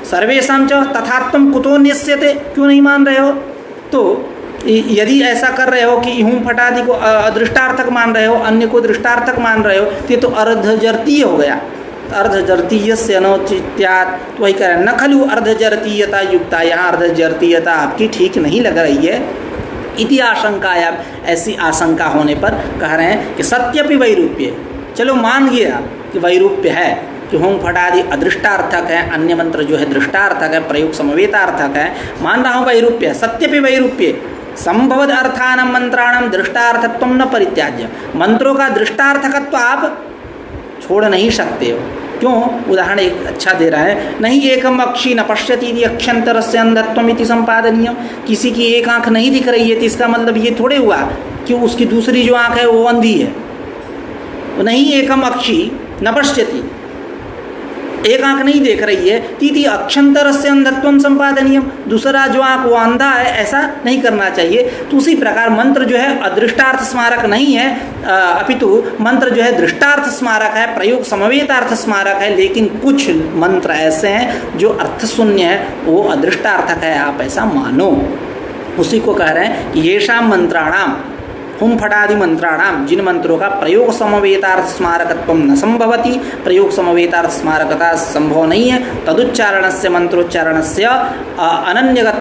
सर्वेषां च तथात्वम कुतो न्यस्यते, क्यों नहीं मान रहे हो? तो यदि ऐसा कर रहे हो कि हुम फटादि को अदृष्टार्थक मान रहे हो, अन्य को दृष्टार्थक मान रहे हो, तो ये तो अर्धजर्तीय हो गया। अर्धजर्तीय से अनौचित्यात्, तो वही कह रहे हैं न खलु अर्धजर्तीयता युक्ता, यहाँ अर्धजर्तीयता आपकी ठीक नहीं लग रही है। इति आशंकाया, ऐसी आशंका होने पर कह रहे हैं कि सत्यपि वैरूप्य, चलो मान गया कि वैरूप्य है कि होम फटादि अदृष्टार्थक है, अन्य मंत्र जो है दृष्टार्थक है, प्रयोग समवेतार्थक है, मान रहा हूँ वैरूप्य, सत्यपि वैरूप्य संभवद अर्थानां मंत्राणां दृष्टार्थत्वं न परित्याज्य, मंत्रों का दृष्टार्थकत्व आप छोड़ नहीं सकते हो। क्यों? उदाहरण एक अच्छा दे रहा है, नहीं एकम अक्षी न पश्यति यदि अक्षंतरस्य अंधत्वम इति संपादनीय, किसी की एक आंख नहीं दिख रही है तो इसका मतलब ये थोड़े हुआ कि उसकी दूसरी जो आंख है वो अंधी है। नहीं एकम अक्षी न पश्यति, एक आंख नहीं देख रही है, तीति अक्षंतरस्य अंधत्वम संपादनीय, दूसरा जो आंख वो अंधा है, ऐसा नहीं करना चाहिए। तो उसी प्रकार मंत्र जो है अदृष्टार्थ स्मारक नहीं है, अपितु मंत्र जो है दृष्टार्थ स्मारक है, प्रयोग समवेतार्थ स्मारक है, लेकिन कुछ मंत्र ऐसे हैं जो अर्थशून्य है, वो अदृष्टार्थक है, आप ऐसा मानो। उसी को कह रहे हैं कि येषां मंत्राणाम, हुम फटादि मंत्राणाम, जिन मंत्रों का प्रयोग समवेतार्थ स्मारकत्व न संभवति, प्रयोग समवेतार्थ स्मारकता संभव नहीं है, तदुच्चारणस्य मंत्रोच्चारणस्य अनन्यगत